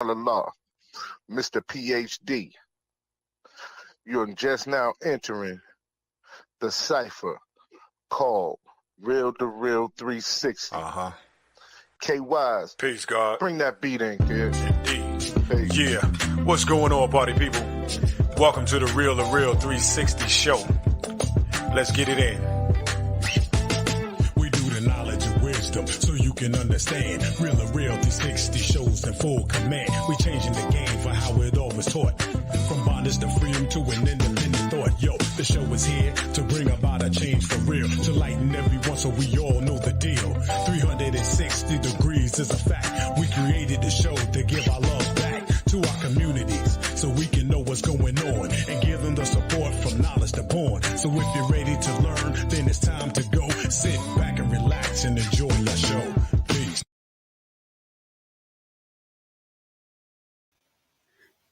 Allah, Mr. PhD. You're just now entering the cipher called Real to Real 360. K-Wise. Peace, God. Bring that beat in, kid. Indeed. Peace. Yeah. What's going on, party people? Welcome to the Real to Real 360 show. Let's get it in. We do the knowledge and wisdom so you can understand. Real to Real 360 shows in full command. We changing the game for how it all was taught. From bondage to freedom to an independent thought. Yo, the show is here to bring about a change for real. To lighten everyone so we all know the deal. 360 degrees is a fact. We created the show to give our love back to our communities so we can know what's going on and give them the support from knowledge to born. So if you're ready to learn, then it's time to go. Sit back and relax and enjoy your show. Peace.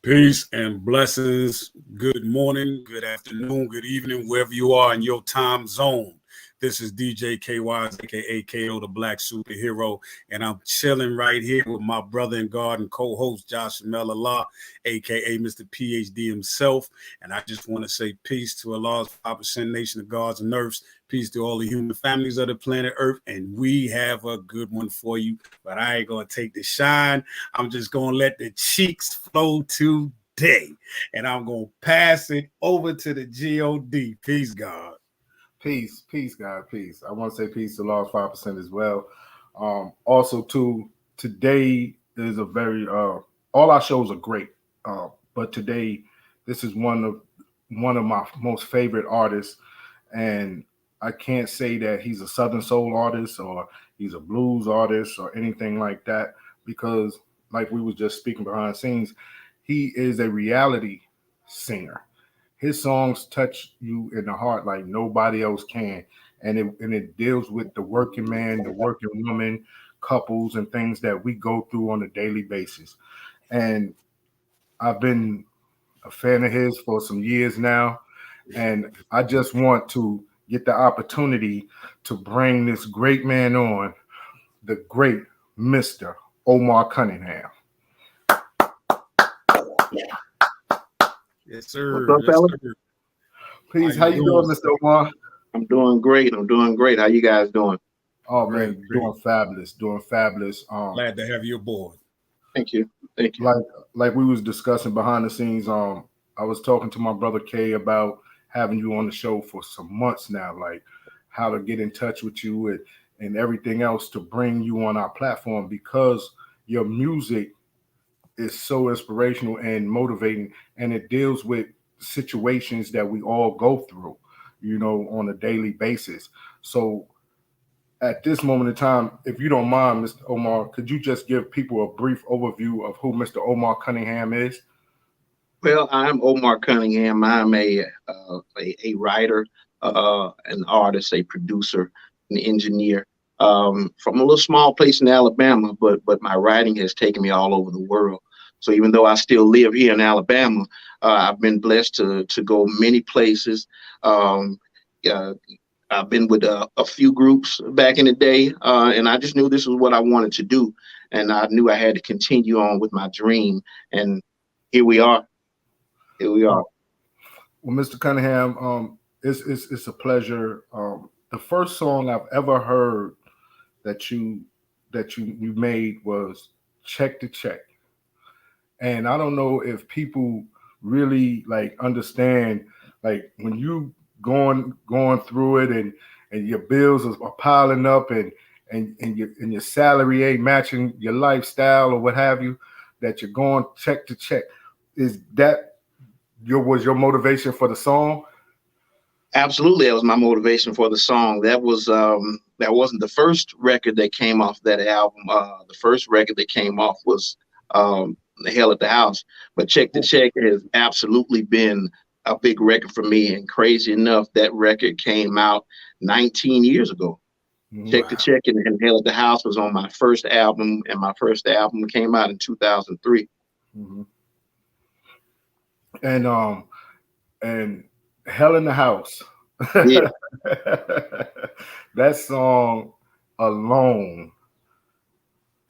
Peace and blessings. Good morning, good afternoon, good evening, wherever you are in your time zone. This is DJ KY, aka KO, the Black Superhero, and I'm chilling right here with my brother in God and co-host Josh Allah, aka Mr. PhD himself. And I just want to say peace to Allah's 5% nation of gods and earths. Peace to all the human families of the planet Earth. And we have a good one for you, but I ain't going to take the shine. I'm just going to let the cheeks flow today. And I'm going to pass it over to the God. Peace, God. Peace, God, peace. I want to say peace to Lord's 5% as well. Also, too, today is a very all our shows are great, but today this is one of my most favorite artists, and I can't say that he's a Southern soul artist or he's a blues artist or anything like that, because like we was just speaking behind the scenes, he is a reality singer. His songs touch you in the heart like nobody else can. And it deals with the working man, the working woman, couples, and things that we go through on a daily basis. And I've been a fan of his for some years now. And I just want to get the opportunity to bring this great man on, the great Mr. OMAR Cunningham. Yes, sir. What's up, fellas? Please, how you doing, Mr. Omar? I'm doing great. How you guys doing? Oh, man, doing fabulous. Glad to have you aboard. Thank you. Like we was discussing behind the scenes, I was talking to my brother Kay about having you on the show for some months now, like how to get in touch with you and everything else to bring you on our platform, because your music is so inspirational and motivating, and it deals with situations that we all go through, on a daily basis. So at this moment in time, if you don't mind, Mr. Omar, could you just give people a brief overview of who Mr. Omar Cunningham is? Well, I'm Omar Cunningham. I'm a writer, an artist, a producer, an engineer, from a little small place in Alabama, but my writing has taken me all over the world. So even though I still live here in Alabama, I've been blessed to go many places. I've been with a few groups back in the day, and I just knew this was what I wanted to do. And I knew I had to continue on with my dream. And here we are. Well, Mr. Cunningham, it's a pleasure. The first song I've ever heard that you made was Check to Check. And I don't know if people really understand, when you going through it and your bills are piling up and your salary ain't matching your lifestyle or what have you, that you're going check to check. Is that was your motivation for the song? Absolutely, that was my motivation for the song. That wasn't the first record that came off that album. The first record that came off was The Hell at the House, but Check to Check has absolutely been a big record for me. And crazy enough, that record came out 19 years ago. Wow. Check to Check and Hell at the House was on my first album, and my first album came out in 2003. Mm-hmm. And Hell in the House, yeah. That song alone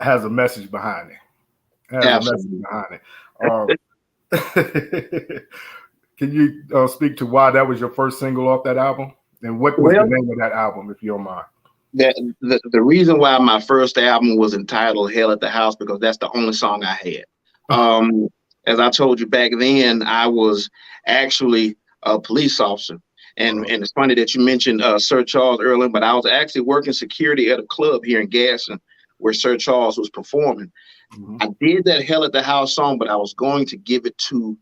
has a message behind it. It has a message Absolutely. behind it. Can you speak to why that was your first single off that album? And what was the Well, name of that album, if you don't mind? the reason why my first album was entitled Hell at the House, because that's the only song I had. Um, as I told you back then, I was actually a police officer. And it's funny that you mentioned Sir Charles earlier, but I was actually working security at a club here in Gaston where Sir Charles was performing. Mm-hmm. I did that Hell at the House song, but I was going to give it to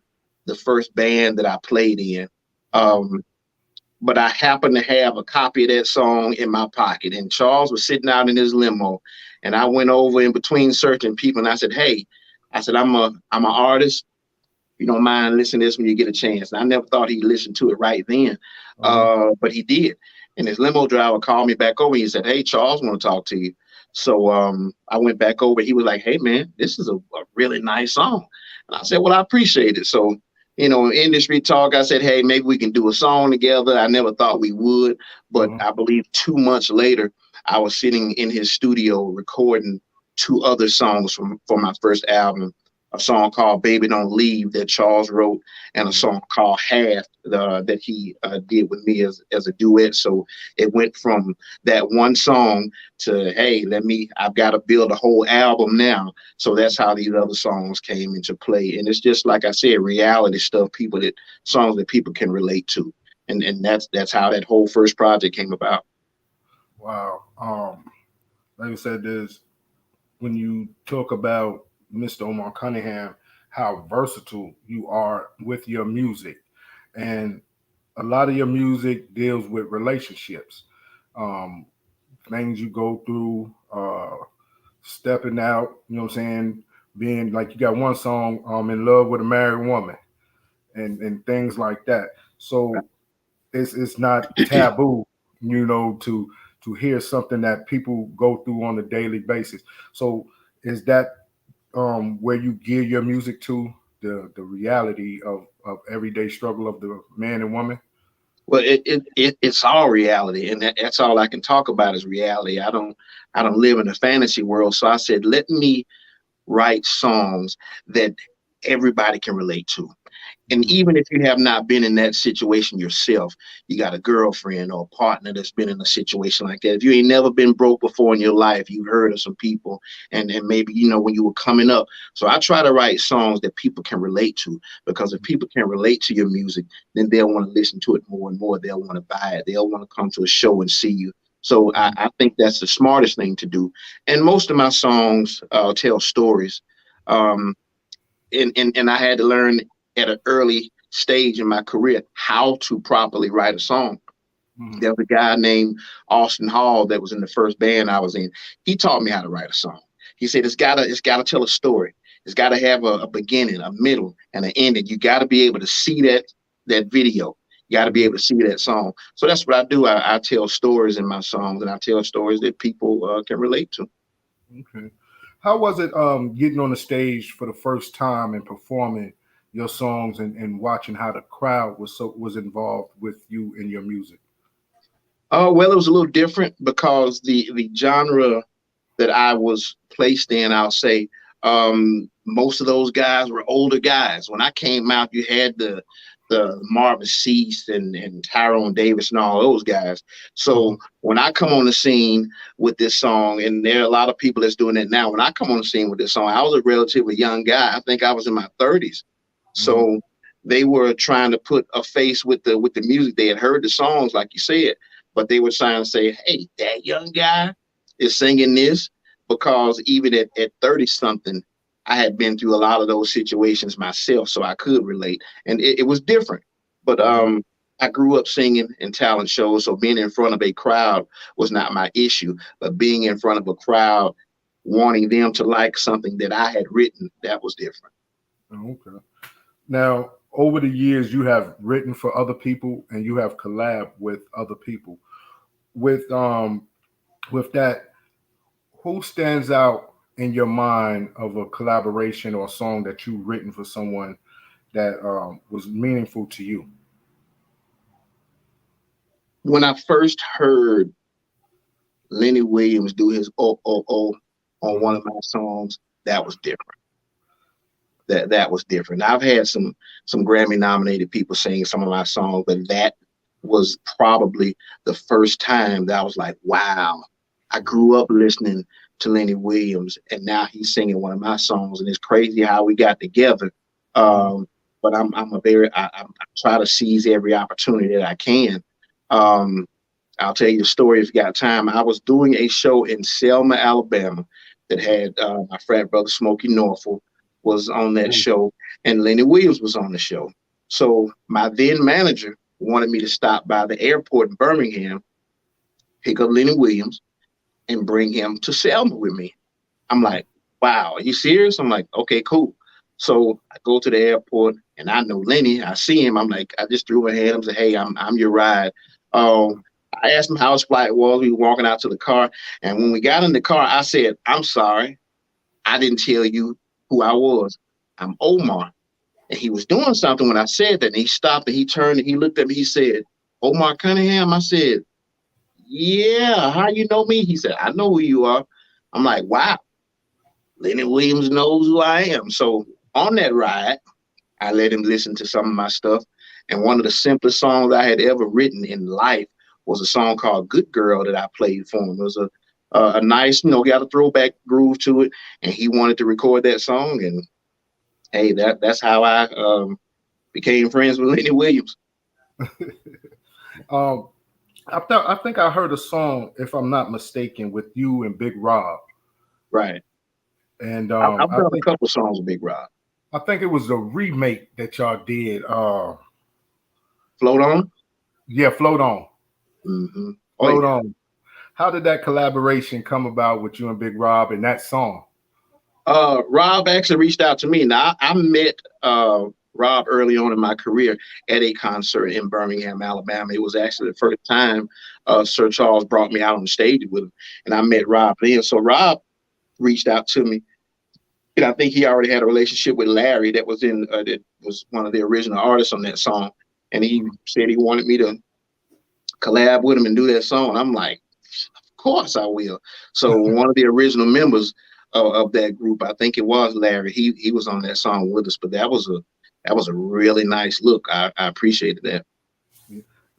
the first band that I played in. But I happened to have a copy of that song in my pocket. And Charles was sitting out in his limo. And I went over in between certain people and I said, hey, I said, I'm an artist. You don't mind listening to this when you get a chance. And I never thought he'd listen to it right then. But he did. And his limo driver called me back over. He said, hey, Charles, want to talk to you. So I went back over. He was like, hey, man, this is a really nice song. And I said, well, I appreciate it. So, industry talk, I said, hey, maybe we can do a song together. I never thought we would. But I believe 2 months later, I was sitting in his studio recording 2 other songs for my first album. A song called Baby Don't Leave that Charles wrote, and a song called Half that he did with me as a duet. So it went from that one song to, hey, I've got to build a whole album now. So that's how these other songs came into play. And it's just, like I said, reality stuff, songs that people can relate to. And that's how that whole first project came about. Wow. Like I said, when you talk about Mr. Omar Cunningham, how versatile you are with your music. And a lot of your music deals with relationships, things you go through, stepping out, you know what I'm saying? Being like, you got one song, In Love with a Married Woman, and things like that. So it's not taboo, to hear something that people go through on a daily basis. So is that where you gear your music to, the reality of everyday struggle of the man and woman? Well, it's all reality, and that's all I can talk about is reality. I don't live in a fantasy world, so I said, let me write songs that everybody can relate to. And even if you have not been in that situation yourself, you got a girlfriend or a partner that's been in a situation like that. If you ain't never been broke before in your life, you've heard of some people and maybe, when you were coming up. So I try to write songs that people can relate to, because if people can relate to your music, then they'll want to listen to it more and more. They'll want to buy it. They'll want to come to a show and see you. So I think that's the smartest thing to do. And most of my songs tell stories. And I had to learn at an early stage in my career how to properly write a song. There was a guy named Austin Hall that was in the first band I was in. He taught me how to write a song. He said, it's gotta tell a story. It's gotta have a beginning, a middle, and an ending. You gotta be able to see that video. You gotta be able to see that song. So that's what I do. I tell stories in my songs, and I tell stories that people can relate to. Okay. How was it getting on the stage for the first time and performing your songs and watching how the crowd was involved with you and your music? Well, it was a little different because the genre that I was placed in, I'll say, most of those guys were older guys. When I came out, you had the Marvin Cease and Tyrone Davis and all those guys. So when I come on the scene with this song, and there are a lot of people that's doing that now, when I come on the scene with this song, I was a relatively young guy. I think I was in my 30s. So they were trying to put a face with the music. They had heard the songs, like you said, but they were trying to say, hey, that young guy is singing this, because even at 30 something, I had been through a lot of those situations myself, so I could relate. And it was different. But I grew up singing in talent shows, so being in front of a crowd was not my issue. But being in front of a crowd, wanting them to like something that I had written, that was different. Okay. Now, over the years, you have written for other people and you have collabed with other people. With that, who stands out in your mind of a collaboration or a song that you've written for someone that was meaningful to you? When I first heard Lenny Williams do his "Oh Oh Oh" on one of my songs, that was different. that was different. I've had some Grammy nominated people sing some of my songs, but that was probably the first time that I was like, wow, I grew up listening to Lenny Williams, and now he's singing one of my songs, and it's crazy how we got together. But I try to seize every opportunity that I can. I'll tell you a story if you got time. I was doing a show in Selma, Alabama, that had my frat brother Smokey Norfolk was on that show, and Lenny Williams was on the show. So my then manager wanted me to stop by the airport in Birmingham, pick up Lenny Williams, and bring him to Selma with me. I'm like, wow, are you serious? I'm like, okay, cool. So I go to the airport, and I know Lenny. I see him. I'm like, I just threw my hand up and said, hey, I'm your ride. I asked him how his flight was. We were walking out to the car. And when we got in the car, I said, I'm sorry. I didn't tell you who I was. I'm Omar. And he was doing something when I said that. And he stopped and he turned and he looked at me. He said, Omar Cunningham. I said, yeah, how you know me? He said, I know who you are. I'm like, wow. Lenny Williams knows who I am. So on that ride, I let him listen to some of my stuff. And one of the simplest songs I had ever written in life was a song called Good Girl that I played for him. It was a nice, got a throwback groove to it. And he wanted to record that song. And hey, that's how I became friends with Lenny Williams. I think I heard a song, if I'm not mistaken, with you and Big Rob. Right. And I've done a couple songs with Big Rob. I think it was a remake that y'all did. Float On? Yeah, Float On. Mm-hmm. Float On. How did that collaboration come about with you and Big Rob and that song? Rob actually reached out to me. Now, I met Rob early on in my career at a concert in Birmingham, Alabama. It was actually the first time Sir Charles brought me out on stage with him, and I met Rob then. So Rob reached out to me. And I think he already had a relationship with Larry that was that was one of the original artists on that song. And he said he wanted me to collab with him and do that song. I'm like, of course I will. So one of the original members of that group, I think it was Larry, he was on that song with us. But that was a really nice look. I appreciated that.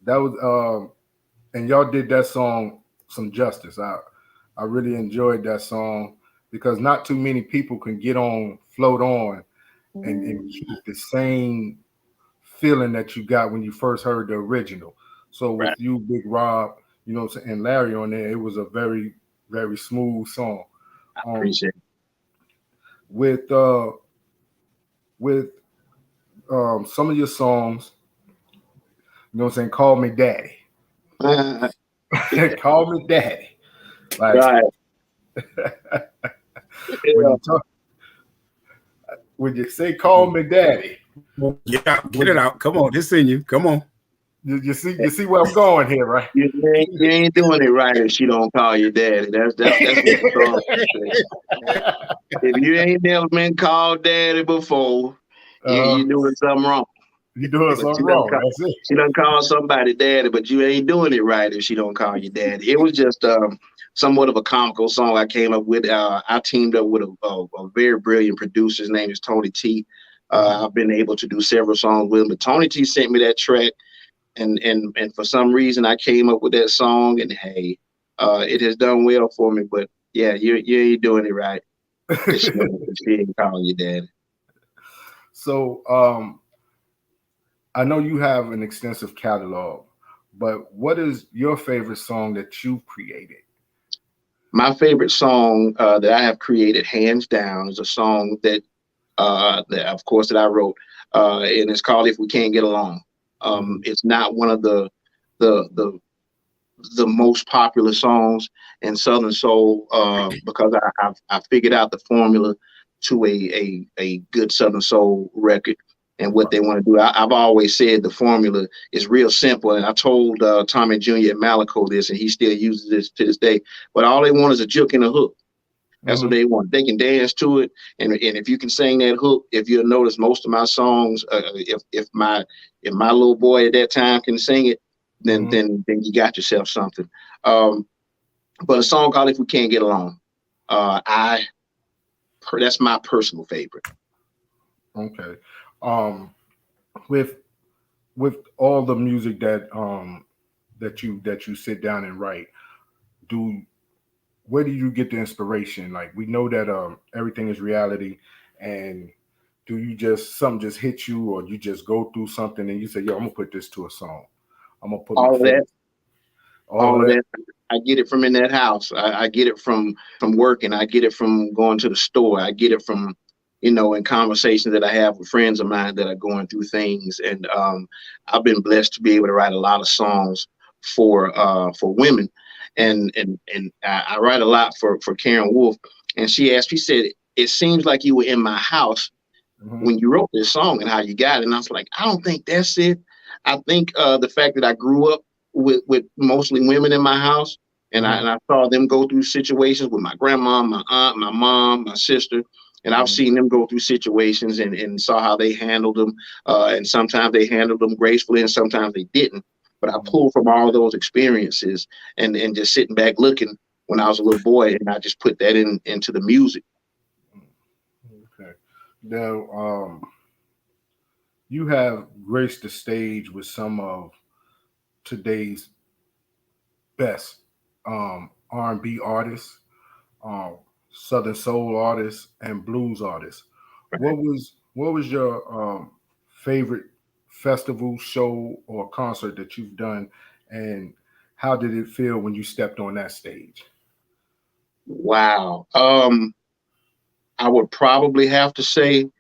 That was and y'all did that song some justice. I really enjoyed that song because not too many people can get on Float On and keep the same feeling that you got when you first heard the original. So with you, Big Rob, and Larry on there, it was a very, very smooth song. I appreciate it. With some of your songs, Call Me Daddy. Call Me Daddy. Like, right. when you say "Call Me Daddy," yeah, get it out. Come on, it's in you. Come on. You see where I'm going here, right? You ain't doing it right if she don't call you daddy. That's what the song says. If you ain't never been called daddy before, you doing something wrong. You doing something wrong. That's it. She done call somebody daddy, but you ain't doing it right if she don't call you daddy. It was just somewhat of a comical song I came up with. I teamed up with a very brilliant producer. His name is Tony T. I've been able to do several songs with him, but Tony T sent me that track, and for some reason I came up with that song, and hey, it has done well for me. But yeah, you ain't doing it right. She ain't calling you daddy. So I know you have an extensive catalog, but what is your favorite song that you've created? My favorite song that I have created, hands down, is a song that of course, that I wrote, and it's called "If We Can't Get Along." It's not one of the most popular songs in Southern Soul because I figured out the formula to a good Southern Soul record and what they want to do. I've always said the formula is real simple, and I told Tommy Jr. at Malaco this, and he still uses this to this day. But all they want is a juke and a hook. That's what they want. They can dance to it, and if you can sing that hook, if you'll notice, most of my songs, if my little boy at that time can sing it, then you got yourself something. But a song called "If We Can't Get Along," that's my personal favorite. Okay. Um, with all the music that you sit down and write, do where do you get the inspiration? Like we know that everything is reality, and do you just something just hit you, or you just go through something and you say, "Yo, I'm gonna put this to a song. I'm gonna put my All of face." that, All all of of that. that. I get it from in that house. I get it from working. I get it from going to the store. I get it from, in conversations that I have with friends of mine that are going through things. And I've been blessed to be able to write a lot of songs for women, and I write a lot for Karen Wolf. And she said, "It seems like you were in my house Mhm. when you wrote this song and how you got it." And I was like, I don't think that's it. I think the fact that I grew up with mostly women in my house, and Mhm. I saw them go through situations with my grandma, my aunt, my mom, my sister, and I've Mhm. seen them go through situations and saw how they handled them. And sometimes they handled them gracefully, and sometimes they didn't. But I Mhm. pulled from all those experiences and just sitting back looking when I was a little boy, and I just put that into the music. Okay. Now, you have graced the stage with some of today's best R&B artists, Southern soul artists, and blues artists. What was your favorite festival, show, or concert that you've done, and how did it feel when you stepped on that stage? Wow. I would probably have to say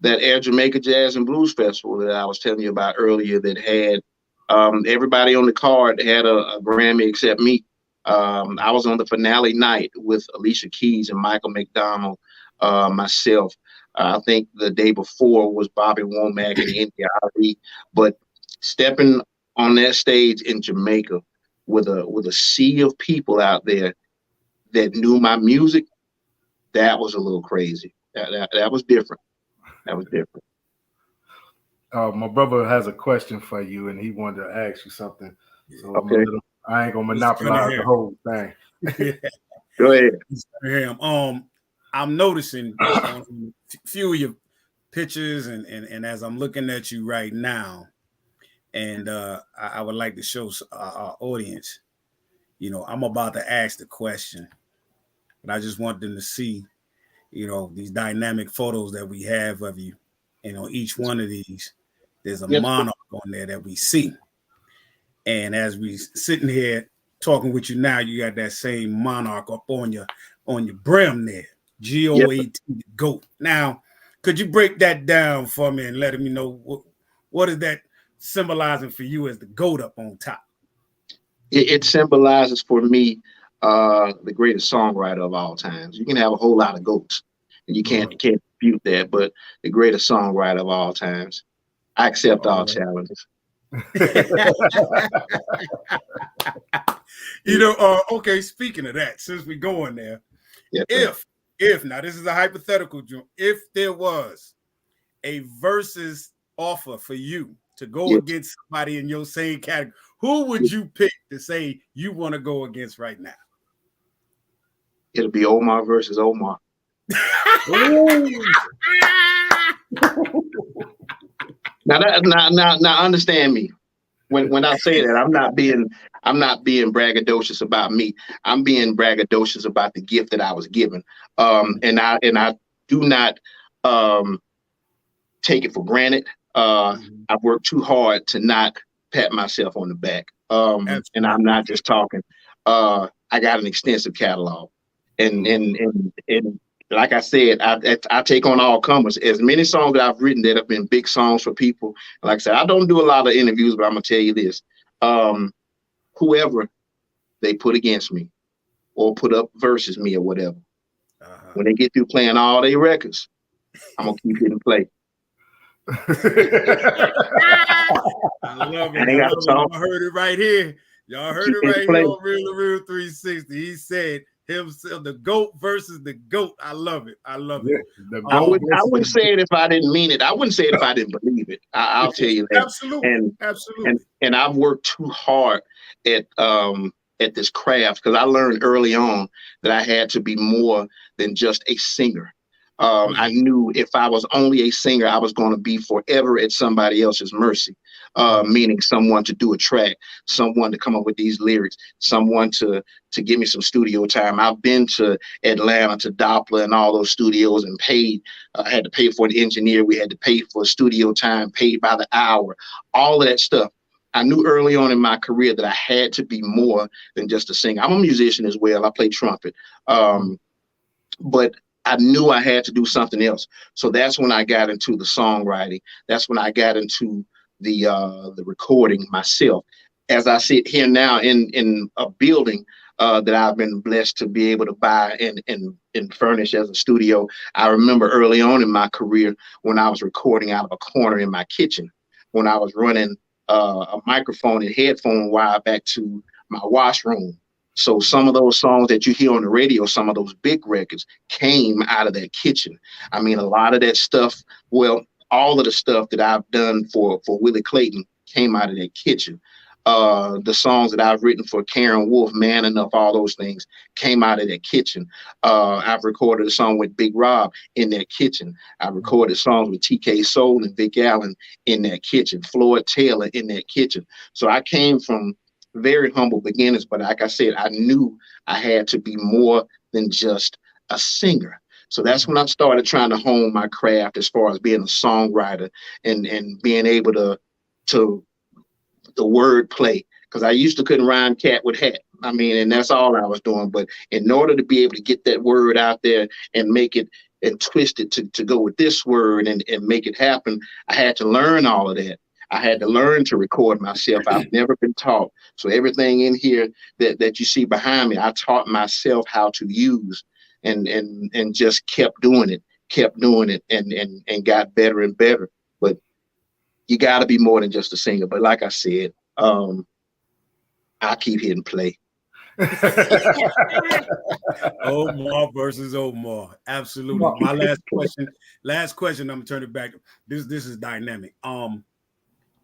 that Air Jamaica Jazz and Blues Festival that I was telling you about earlier, that had everybody on the card had a Grammy except me. I was on the finale night with Alicia Keys and Michael McDonald, myself. I think the day before was Bobby Womack and India Ali. But stepping on that stage in Jamaica with a sea of people out there that knew my music, that was a little crazy. That was different. That was different. My brother has a question for you, and he wanted to ask you something. So Okay, I ain't gonna Mr. monopolize the Cunningham. whole thing. go ahead. Mr. Cunningham. I'm noticing on a few of your pictures and as I'm looking at you right now, and I would like to show our audience, I'm about to ask the question, but I just want them to see, these dynamic photos that we have of you. And on each one of these, there's a Yes, monarch on there that we see. And as we sitting here talking with you now, you got that same monarch up on your brim there. yes. GOAT, GOAT. Now, could you break that down for me and let me know what is that symbolizing for you as the GOAT up on top? It symbolizes for me the greatest songwriter of all times. You can have a whole lot of goats, and you can't Mhm. can't dispute that. But the greatest songwriter of all times. I accept All all right. challenges. Okay, speaking of that, since we're going there, Yes, sir. if now this is a hypothetical, if there was a versus offer for you to go Yes, against somebody in your same category, who would you pick to say you want to go against right now? it'll be Omar versus Omar. Ooh. Now, understand me. When I say that, I'm not being braggadocious about me. I'm being braggadocious about the gift that I was given. And I do not um, take it for granted. Mhm. I've worked too hard to not pat myself on the back. And I'm Absolutely. not just talking. I got an extensive catalog, and like I said, I take on all comers. As many songs that I've written that have been big songs for people. Like I said, I don't do a lot of interviews, but I'm gonna tell you this: um, whoever they put against me or put up versus me or whatever, Uh-huh. when they get through playing all their records, I'm gonna keep hitting play. I love I it. ain't I got to love it. talk. Y'all heard it right here. Y'all heard Keep it hitting right here play. on Real to Real 360. He said himself, the GOAT versus the GOAT. I love it. I love it. Yeah, the I goat would I versus wouldn't the say it if I didn't mean it. I wouldn't say it if I didn't believe it. I'll tell you that. Absolutely. And and Absolutely. and I've worked too hard at this craft because I learned early on that I had to be more than just a singer. I knew if I was only a singer, I was going to be forever at somebody else's mercy, meaning someone to do a track, someone to come up with these lyrics, someone to give me some studio time. I've been to Atlanta, to Doppler and all those studios and paid. I had to pay for an engineer. We had to pay for studio time, paid by the hour, all of that stuff. I knew early on in my career that I had to be more than just a singer. I'm a musician as well. I play trumpet. But I knew I had to do something else. So that's when I got into the songwriting. That's when I got into the recording myself. As I sit here now in a building that I've been blessed to be able to buy and furnish as a studio. I remember early on in my career when I was recording out of a corner in my kitchen, when I was running a microphone and headphone wire back to my washroom. So some of those songs that you hear on the radio, some of those big records came out of that kitchen. I mean, a lot of that stuff, well, all of the stuff that I've done for Willie Clayton came out of that kitchen. The songs that I've written for Karen Wolf, Man Enough, all those things came out of that kitchen. I've recorded a song with Big Rob in that kitchen. I recorded songs with TK Soul and Vic Allen in that kitchen, Floyd Taylor in that kitchen. So I came from very humble beginnings, but like I said, I knew I had to be more than just a singer. So that's when I started trying to hone my craft as far as being a songwriter and being able to the word play, because I used to couldn't rhyme cat with hat. I mean, and that's all I was doing. But in order to be able to get that word out there and make it and twist it to go with this word and make it happen, I had to learn all of that. I had to learn to record myself. I've never been taught. So everything in here that you see behind me, I taught myself how to use and just kept doing it and got better and better. But you got to be more than just a singer. But like I said, I keep hitting play. Omar versus Omar. Absolutely. My last question, I'm gonna turn it back. This is dynamic.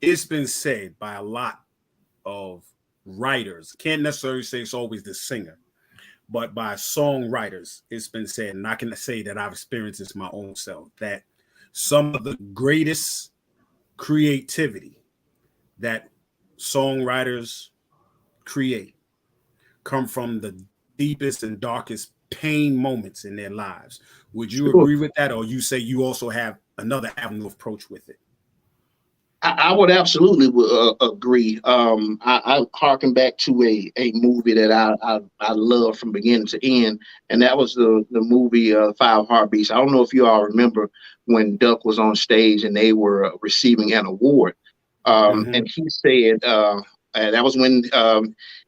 It's been said by a lot of writers, can't necessarily say it's always the singer, but by songwriters, it's been said, and I can say that I've experienced this my own self, that some of the greatest creativity that songwriters create come from the deepest and darkest pain moments in their lives. Would you agree with that, or you say you also have another avenue of approach with it? I would absolutely agree. I harken back to a movie that I love from beginning to end, and that was the movie Five Heartbeats. I don't know if you all remember when Duck was on stage and they were receiving an award, and he said, that was when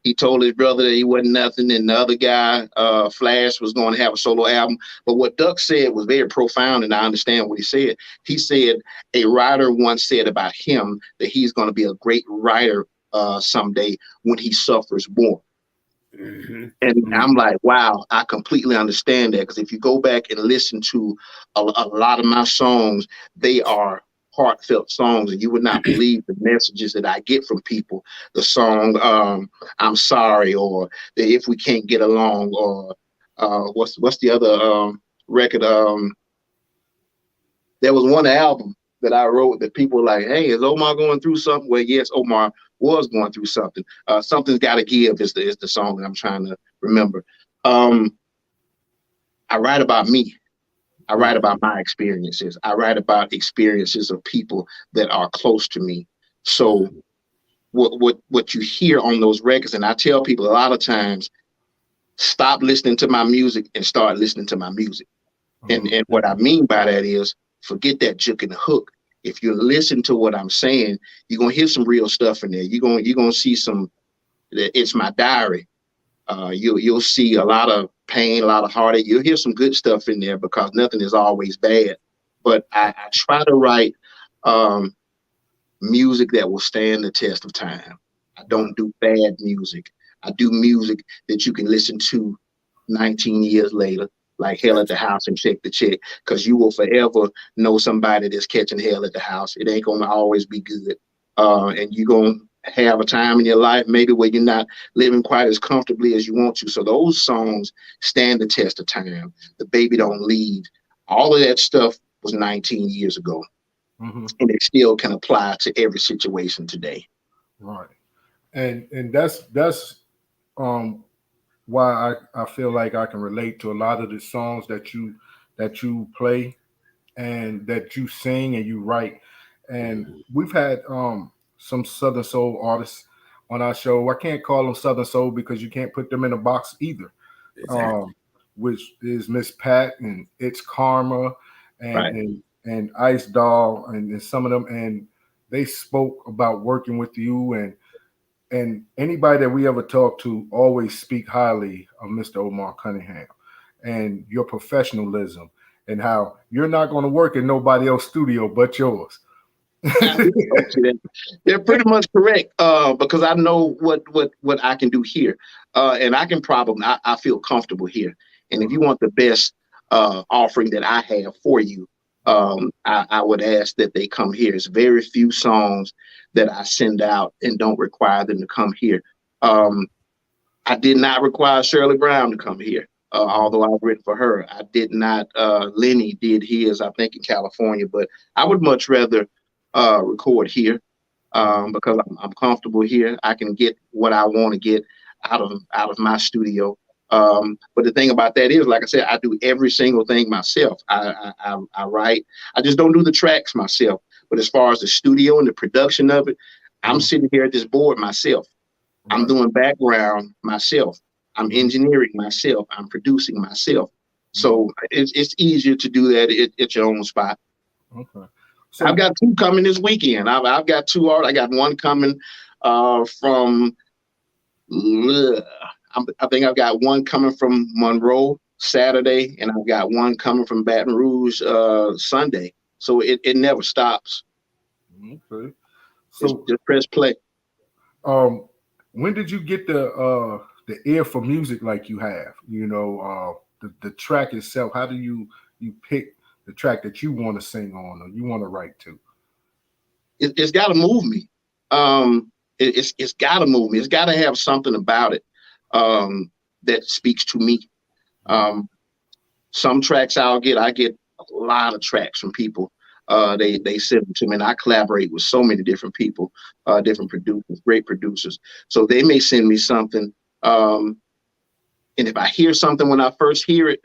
he told his brother that he wasn't nothing, and the other guy, Flash, was going to have a solo album. But what Duck said was very profound, and I understand what he said. He said a writer once said about him that he's going to be a great writer someday when he suffers more. And I'm like, wow, I completely understand that, because if you go back and listen to a lot of my songs, they are heartfelt songs, and you would not believe the messages that I get from people. The song I'm Sorry, or the If We Can't Get Along, or what's the other record? There was one album that I wrote that people were like, hey, is Omar going through something? Well, yes, Omar was going through something. Something's Gotta Give is the song that I'm trying to remember. I write about me. I write about my experiences. I write about experiences of people that are close to me. So what you hear on those records, and I tell people a lot of times, stop listening to my music and start listening to my music. And what I mean by that is, forget that juke and the hook. If you listen to what I'm saying, you're gonna hear some real stuff in there. You're gonna see some. It's my diary. You'll see a lot of pain, a lot of heartache. You'll hear some good stuff in there, because nothing is always bad. But I try to write music that will stand the test of time. I don't do bad music. I do music that you can listen to 19 years later, like Hell at the House and Check the Check, because you will forever know somebody that's catching hell at the house. It ain't gonna always be good. And you're gonna have a time in your life maybe where you're not living quite as comfortably as you want to. So those songs stand the test of time. The Baby Don't Leave, All of that stuff was 19 years ago, Mm-hmm. and it still can apply to every situation today. Right. And that's why I feel like I can relate to a lot of the songs that you play and that you sing and you write. And we've had some Southern Soul artists on our show. I can't call them Southern Soul because you can't put them in a box either. Exactly. Which is Miss Pat and It's Karma and Right. and Ice Doll and some of them, and they spoke about working with you, and anybody that we ever talk to always speak highly of Mr. Omar Cunningham and your professionalism and how you're not going to work in nobody else's studio but yours. They're pretty much correct, because I know what I can do here, and I can probably I feel comfortable here. And if you want the best offering that I have for you, I would ask that they come here. It's very few songs that I send out and don't require them to come here. I did not require Shirley Brown to come here, although I've written for her. I did not. Lenny did his, I think, in California, but I would much rather record here because I'm comfortable here. I can get what I want to get out of my studio. But the thing about that is, like I said, I do every single thing myself. I write. I just don't do the tracks myself. But as far as the studio and the production of it, I'm sitting here at this board myself. I'm doing background myself. I'm engineering myself. I'm producing myself. So it's easier to do that at your own spot. Okay. So I've got two coming this weekend. I've got two art. I got one coming from. I think I've got one coming from Monroe Saturday, and I've got one coming from Baton Rouge Sunday. So it never stops. Okay. So just press play. When did you get the ear for music like you have? You know, the track itself. How do you pick the track that you want to sing on or you want to write to? It's got to move me. It's got to move me. It's got to have something about it that speaks to me. Some tracks I get a lot of tracks from people. They send them to me, and I collaborate with so many different people, different producers, great producers. So they may send me something, and if I hear something when I first hear it,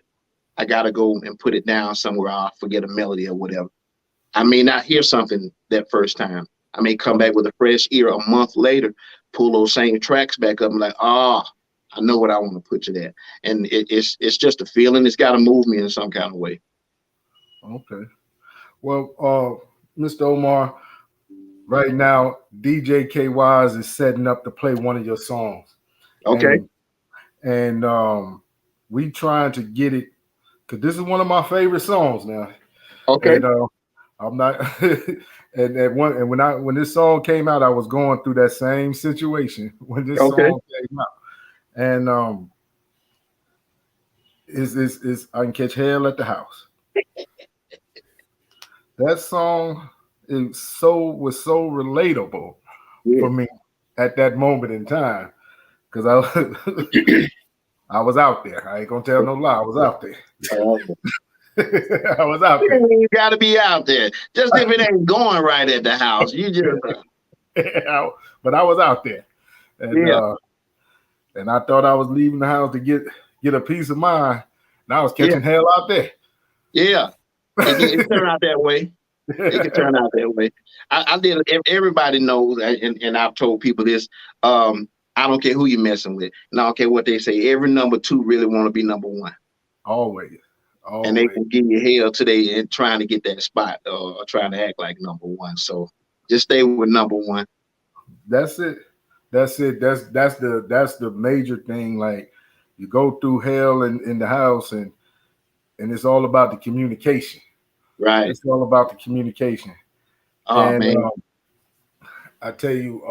I gotta go and put it down somewhere. I'll forget a melody or whatever. I may not hear something that first time. I may come back with a fresh ear a month later, pull those same tracks back up, and like, I know what I want to put to that. And it's just a feeling. It's got to move me in some kind of way. Okay. Well, Mr. Omar, right now, DJ K Wise is setting up to play one of your songs. Okay. And we trying to get it, because this is one of my favorite songs now. Okay. And I'm not and when this song came out, I was going through that same situation when this song came out. And is I Can Catch Hell at the House. That song was so relatable for me at that moment in time, because I was out there. I ain't gonna tell no lie. I was out there. I was out there. You got to be out there. Just if it ain't going right at the house, you just. But I was out there, and I thought I was leaving the house to get a peace of mind, and I was catching hell out there. Yeah, it turned out that way. It can turn out that way. I did. Everybody knows, and I've told people this. I don't care who you're messing with, and I don't care what they say. Every number two really want to be number one. Always. And they can give you hell today and trying to get that spot or trying to act like number one. So just stay with number one. That's it. That's the major thing. Like, you go through hell in the house, and it's all about the communication. Right. It's all about the communication. Oh, man. I tell you,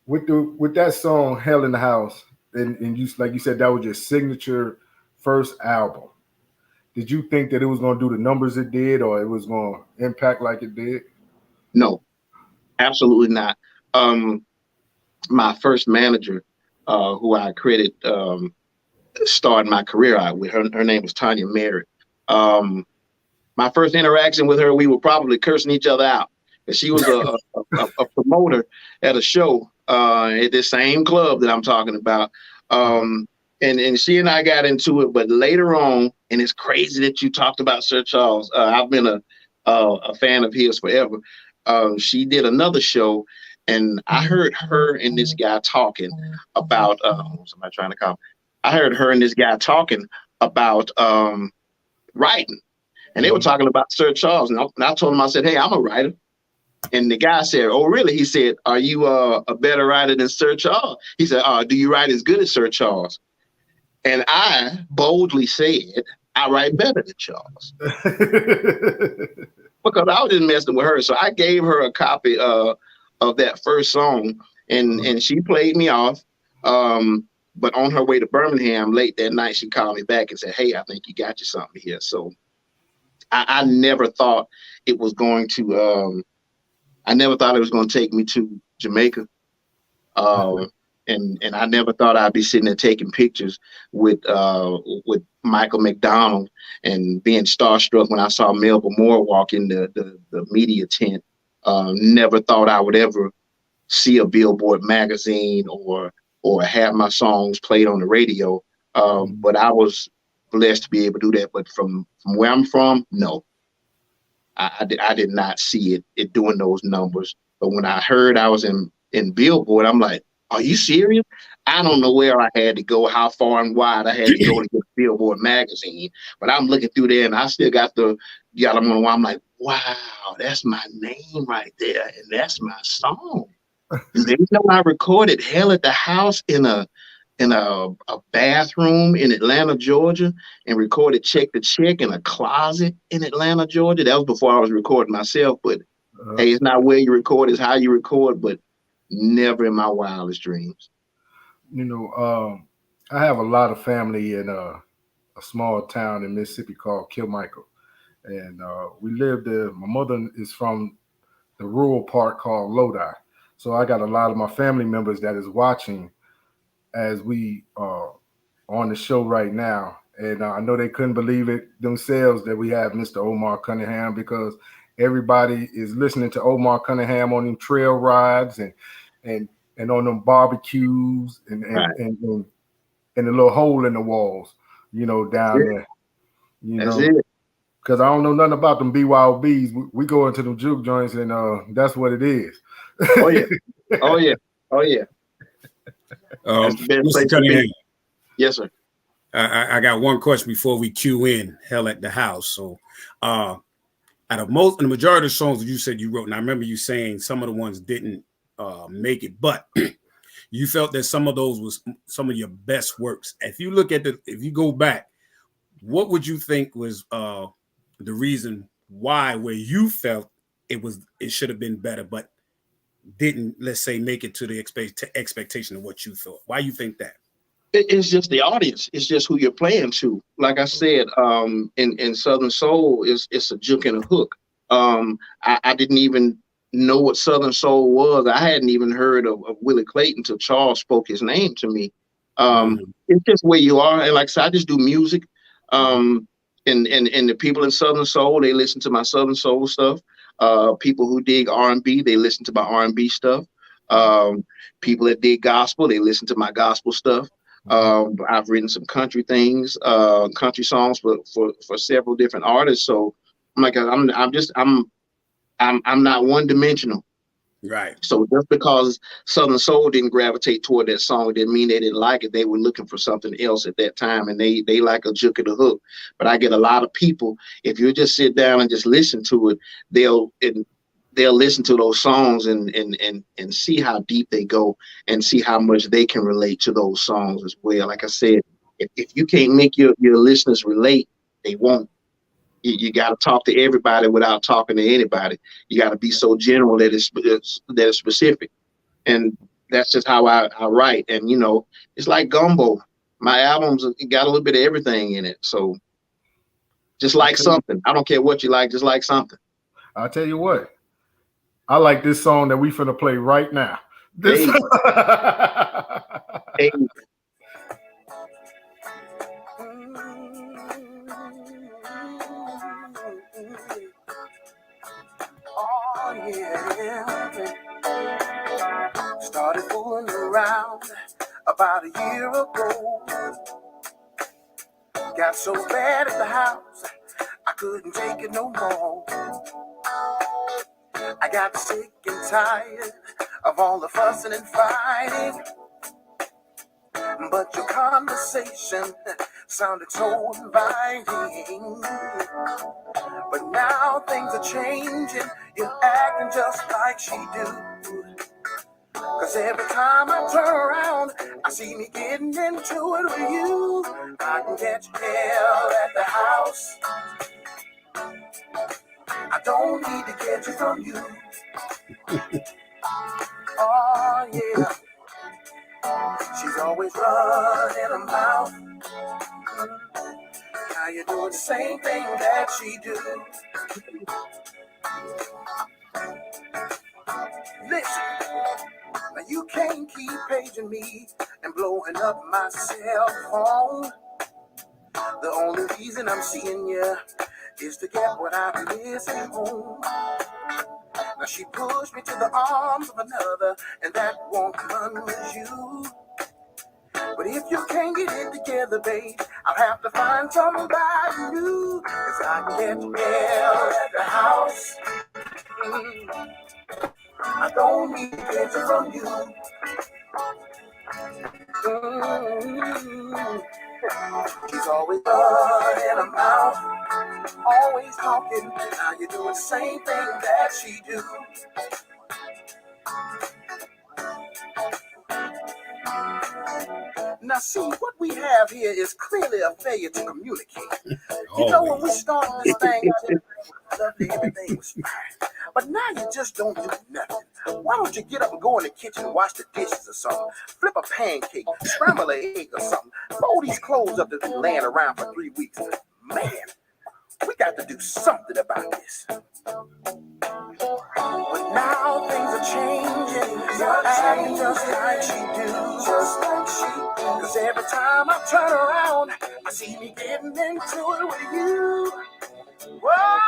with that song "Hell in the House," and you, like you said, that was your signature first album. Did you think that it was going to do the numbers it did, or it was going to impact like it did? No, absolutely not. My first manager, who I credit starting my career out with, her name was Tanya Merritt. My first interaction with her, we were probably cursing each other out. And she was a promoter at a show at this same club that I'm talking about. And she and I got into it, but later on, and it's crazy that you talked about Sir Charles. I've been a fan of his forever. She did another show, and I heard her and this guy talking about somebody trying to call. I heard her and this guy talking about writing, and they were talking about Sir Charles. And I told him, I said, "Hey, I'm a writer." And the guy said, "Oh, really?" He said, "Are you a better writer than Sir Charles?" He said, "Do you write as good as Sir Charles?" And I boldly said, "I write better than Charles." Because I was just messing with her. So I gave her a copy of that first song, and she played me off. But on her way to Birmingham late that night, she called me back and said, "Hey, I think you got you something here." So I never thought it was going to take me to Jamaica. And I never thought I'd be sitting there taking pictures with Michael McDonald and being starstruck when I saw Melba Moore walk in the media tent. Never thought I would ever see a Billboard magazine or have my songs played on the radio. But I was blessed to be able to do that. But from where I'm from, no, I did not see it doing those numbers. But when I heard I was in Billboard, I'm like, are you serious? I don't know where I had to go, how far and wide I had to go to get a Billboard magazine. But I'm looking through there, and I still got them on. I'm like, wow, that's my name right there, and that's my song. And then I recorded "Hell at the House" in a bathroom in Atlanta, Georgia, and recorded "Check the Check" in a closet in Atlanta, Georgia. That was before I was recording myself. But hey, it's not where you record, it's how you record. But never in my wildest dreams. I have a lot of family in a small town in Mississippi called Kilmichael, and we lived there. My mother is from the rural part called Lodi, so I got a lot of my family members that is watching as we are on the show right now, and I know they couldn't believe it themselves that we have Mr. Omar Cunningham, because everybody is listening to Omar Cunningham on them trail rides and on them barbecues and the little hole in the walls, down there. That's it. Because I don't know nothing about them BYOBs. We go into them juke joints, and that's what it is. Oh yeah, oh yeah, oh yeah. Mr. Cunningham. Yes, sir. I got one question before we cue in "Hell at the House." So, out of the majority of the songs that you said you wrote, and I remember you saying some of the ones didn't make it, but you felt that some of those was some of your best works. If you go back, what would you think was the reason why, where you felt it should have been better, but didn't, let's say, make it to the expectation of what you thought? Why you think that? It's just the audience. It's just who you're playing to. Like I said, in Southern Soul, it's a juke and a hook. I didn't even know what Southern Soul was. I hadn't even heard of Willie Clayton until Charles spoke his name to me. It's just where you are. And like I said, I just do music. And the people in Southern Soul, they listen to my Southern Soul stuff. People who dig R&B, they listen to my R&B stuff. People that dig gospel, they listen to my gospel stuff. I've written some country things, country songs for several different artists. So I'm like, I'm not one dimensional. Right. So just because Southern Soul didn't gravitate toward that song didn't mean they didn't like it. They were looking for something else at that time, and they like a juke and a hook. But I get a lot of people, if you just sit down and just listen to it, they'll listen to those songs and see how deep they go and see how much they can relate to those songs as well. Like I said, if you can't make your listeners relate, they won't. You got to talk to everybody without talking to anybody. You got to be so general that it's specific. And that's just how I write. And, it's like gumbo. My albums got a little bit of everything in it. So just like something. I don't care what you like, just like something. I'll tell you what. I like this song that we finna play right now. Hey. yeah. Started fooling around about a year ago. Got so bad at the house, I couldn't take it no more. I got sick and tired of all the fussing and fighting. But your conversation sounded so inviting. But now things are changing. You're acting just like she do. Cause every time I turn around, I see me getting into it with you. I can catch hell at the house. I don't need to get you from you. Oh yeah. She's always running her mouth. Now you're doing the same thing that she do. Listen, now you can't keep paging me and blowing up my cell phone. The only reason I'm seeing you is to get what I miss at home. Now she pushed me to the arms of another, and that woman was you. But if you can't get it together, babe, I'll have to find somebody new. Cause I can get hell at the house. I don't need to get you from you. She's always running her mouth, always talking. Now you're doing the same thing that she do. Now see, what we have here is clearly a failure to communicate. You know, when we started this thing, everything was fine. But now you just don't do nothing. Why don't you get up and go in the kitchen and wash the dishes or something? Flip a pancake, scramble an egg or something. Fold these clothes up that's been laying around for 3 weeks. Man, we got to do something about this. But now things are changing. You're acting just like she do. Just like she do. Cause every time I turn around, I see me getting into it with you. Whoa,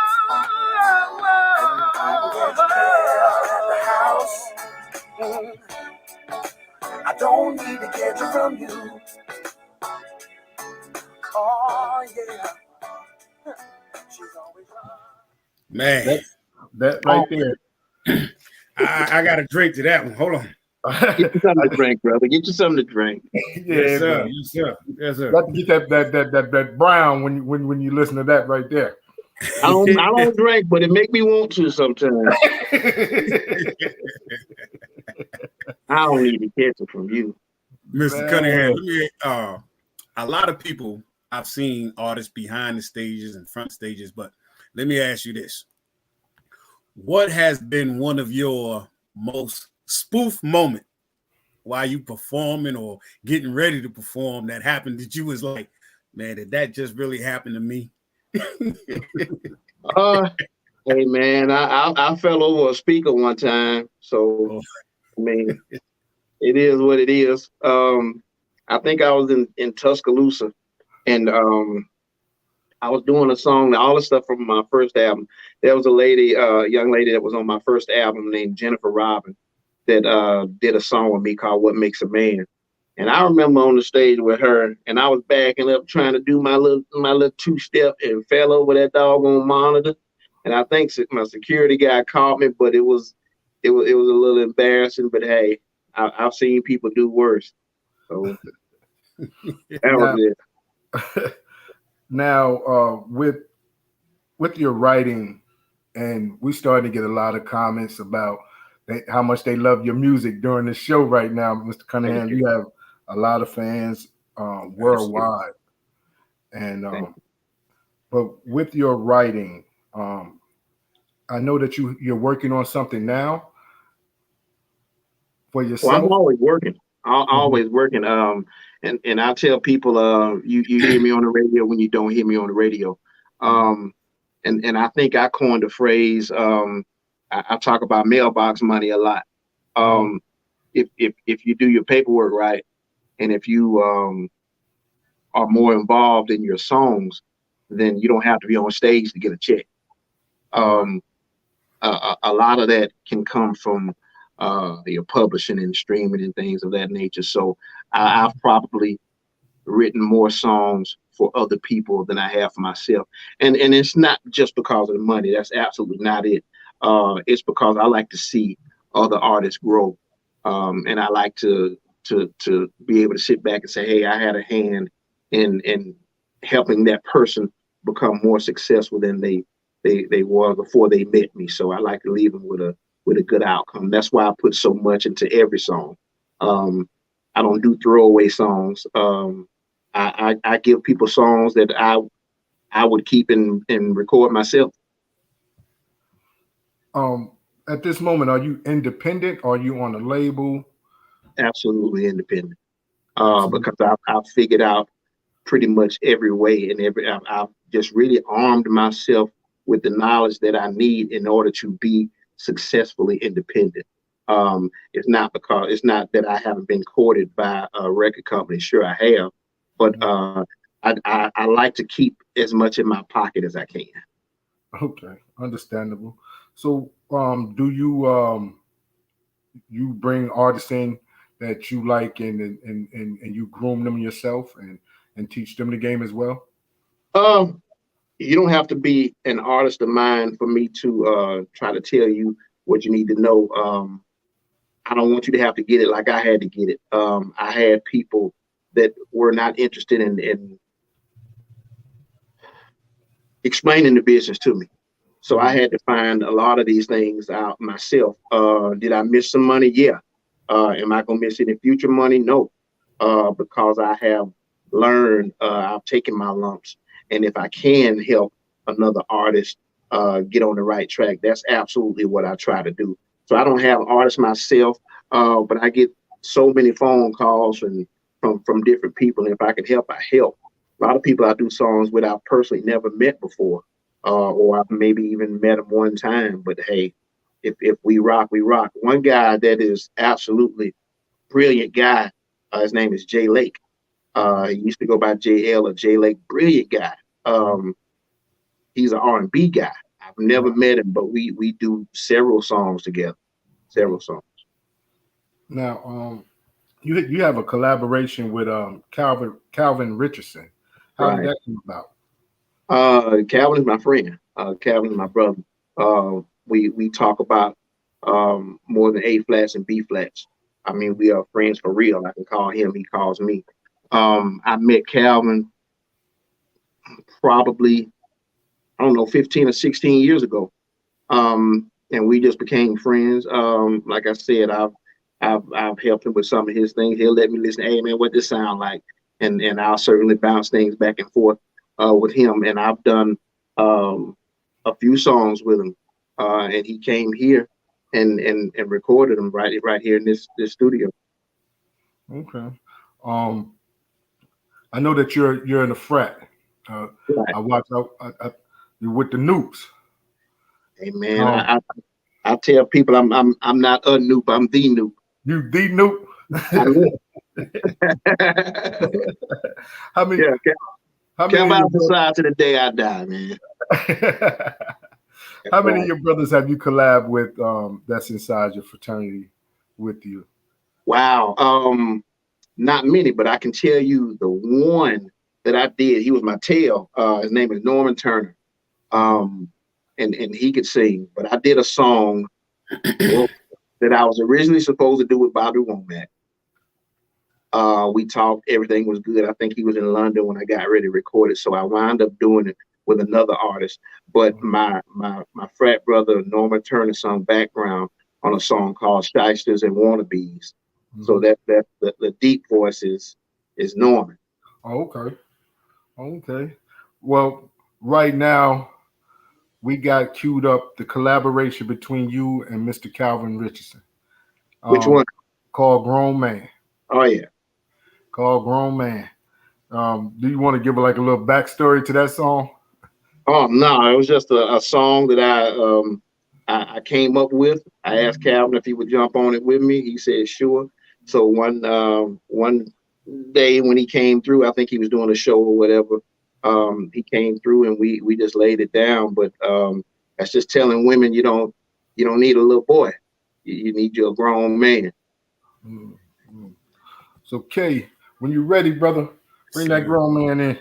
at the house. I don't need to get you from you. Oh yeah. She's always Man. That right there. I got a drink to that one. Hold on. Get you something to drink, brother. Get you something to drink. Yes, sir. Yes, sir. Yes, sir. Got to get that brown when you listen to that right there. I don't drink, but it make me want to sometimes. I don't need to catch it from you, Mr. Cunningham. Let me, a lot of people, I've seen artists behind the stages and front stages, but let me ask you this. What has been one of your most spoof moment while you performing or getting ready to perform that happened that you was like, man, did that just really happen to me? Hey man, I fell over a speaker one time, so I mean, it is what it is. I think I was in Tuscaloosa, and I was doing a song, all the stuff from my first album. There was a young lady that was on my first album named Jennifer Robin that did a song with me called "What Makes a Man." And I remember on the stage with her, and I was backing up trying to do my little two-step and fell over that doggone monitor. And I think my security guy caught me, but it was a little embarrassing. But hey, I've seen people do worse. So that was it. Now, with your writing, and we starting to get a lot of comments about how much they love your music during the show right now, Mr. Cunningham. You have a lot of fans worldwide, and but with your writing, I know that you're working on something now for yourself. Well, I'm always working. Always working. And I tell people, you hear me on the radio when you don't hear me on the radio. And I think I coined the phrase. I talk about mailbox money a lot. If you do your paperwork right, and if you are more involved in your songs, then you don't have to be on stage to get a check. A a lot of that can come from your publishing and streaming and things of that nature. So I've probably written more songs for other people than I have for myself. And it's not just because of the money. That's absolutely not it. It's because I like to see other artists grow. And I like to be able to sit back and say, hey, I had a hand in helping that person become more successful than they were before they met me. So I like to leave them with a good outcome. That's why I put so much into every song. I don't do throwaway songs. I give people songs that I would keep and record myself. At this moment, are you independent? Are you on a label? Absolutely independent. Because I've figured out pretty much every way and I've just really armed myself with the knowledge that I need in order to be successfully independent. It's not that I haven't been courted by a record company. Sure, I have, but I like to keep as much in my pocket as I can. Okay, understandable. So, do you bring artists in that you like and you groom them yourself and teach them the game as well? You don't have to be an artist of mine for me to try to tell you what you need to know. I don't want you to have to get it like I had to get it. I had people that were not interested in explaining the business to me. So I had to find a lot of these things out myself. Did I miss some money? Yeah. Am I going to miss any future money? No. Because I have learned, I've taken my lumps. And if I can help another artist get on the right track, that's absolutely what I try to do. So I don't have artists myself, but I get so many phone calls from different people. And if I can help, I help. A lot of people I do songs with I've personally never met before, or I've maybe even met them one time. But hey, if we rock, we rock. One guy that is absolutely brilliant guy, his name is Jay Lake. He used to go by JL or Jay Lake. Brilliant guy. He's an R&B guy. I've never met him, but we do several songs together. Several songs. Now, you have a collaboration with Calvin Richardson. How did that come about? Calvin is my friend. Calvin is my brother. We talk about more than A flats and B flats. I mean, we are friends for real. I can call him. He calls me. I met Calvin probably, I don't know, 15 or 16 years ago. And we just became friends. Like I said, I've helped him with some of his things. He'll let me listen. Hey man, what this sound like? And I'll certainly bounce things back and forth with him. And I've done a few songs with him. And he came here and recorded them right here in this studio. Okay. I know that you're in a frat. Right. I watch you're with the Noops. Hey man, I tell people I'm not a Noop, I'm the Noop. You the Noop? How many? Yeah, come out the side to the day I die, man. How many of your brothers have you collabed with that's inside your fraternity with you? Wow. Not many, but I can tell you the one that I did. He was my tail. His name is Norman Turner. And he could sing, but I did a song that I was originally supposed to do with Bobby Womack. We talked, everything was good. I think he was in London when I got ready to record it. So I wound up doing it with another artist. But my frat brother, Norman Turner, sung background on a song called Shysters and Wannabes. Mm-hmm. So that the deep voice is Norman. Okay. Well, right now we got queued up the collaboration between you and Mr. Calvin Richardson. Which one? Called Grown Man. Oh yeah. Called Grown Man. Do you want to give like a little backstory to that song? Oh no, it was just a song that I came up with. I asked Calvin if he would jump on it with me. He said sure. So one day when he came through, I think he was doing a show or whatever. He came through and we just laid it down. But that's just telling women you don't You don't need a little boy. You need your grown man. Mm-hmm. So, Kay, when you're ready, brother, bring that grown man in.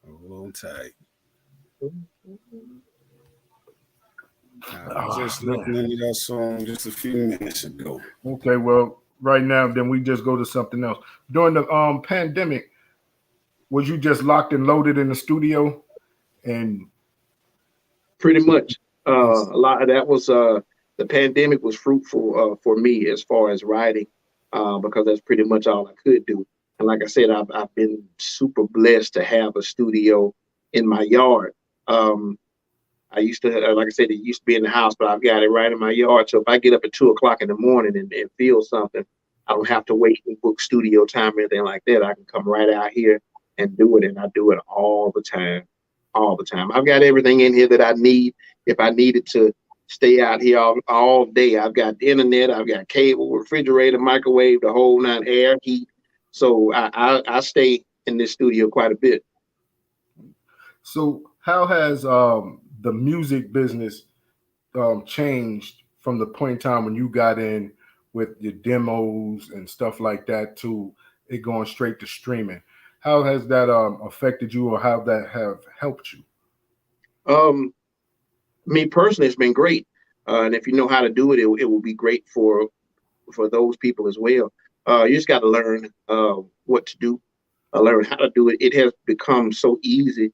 Hold on tight. I was just listening to that song just a few minutes ago. Okay, well, right now, then we just go to something else. During the pandemic, was you just locked and loaded in the studio? And pretty much, a lot of that was the pandemic was fruitful for me as far as writing, because that's pretty much all I could do. And like I said, I've been super blessed to have a studio in my yard. I used to, like I said, it used to be in the house, but I've got it right in my yard. So if I get up at 2 o'clock in the morning and feel something, I don't have to wait and book studio time or anything like that. I can come right out here and do it. And I do it all the time, all the time. I've got everything in here that I need. If I needed to stay out here all day, I've got the internet, I've got cable, refrigerator, microwave, the whole nine, air, heat. So I stay in this studio quite a bit. So how has the music business changed from the point in time when you got in with your demos and stuff like that to it going straight to streaming? How has that affected you, or how that have helped you? Me personally, it's been great. And if you know how to do it, it will be great for those people as well. You just got to learn what to do, learn how to do it. It has become so easy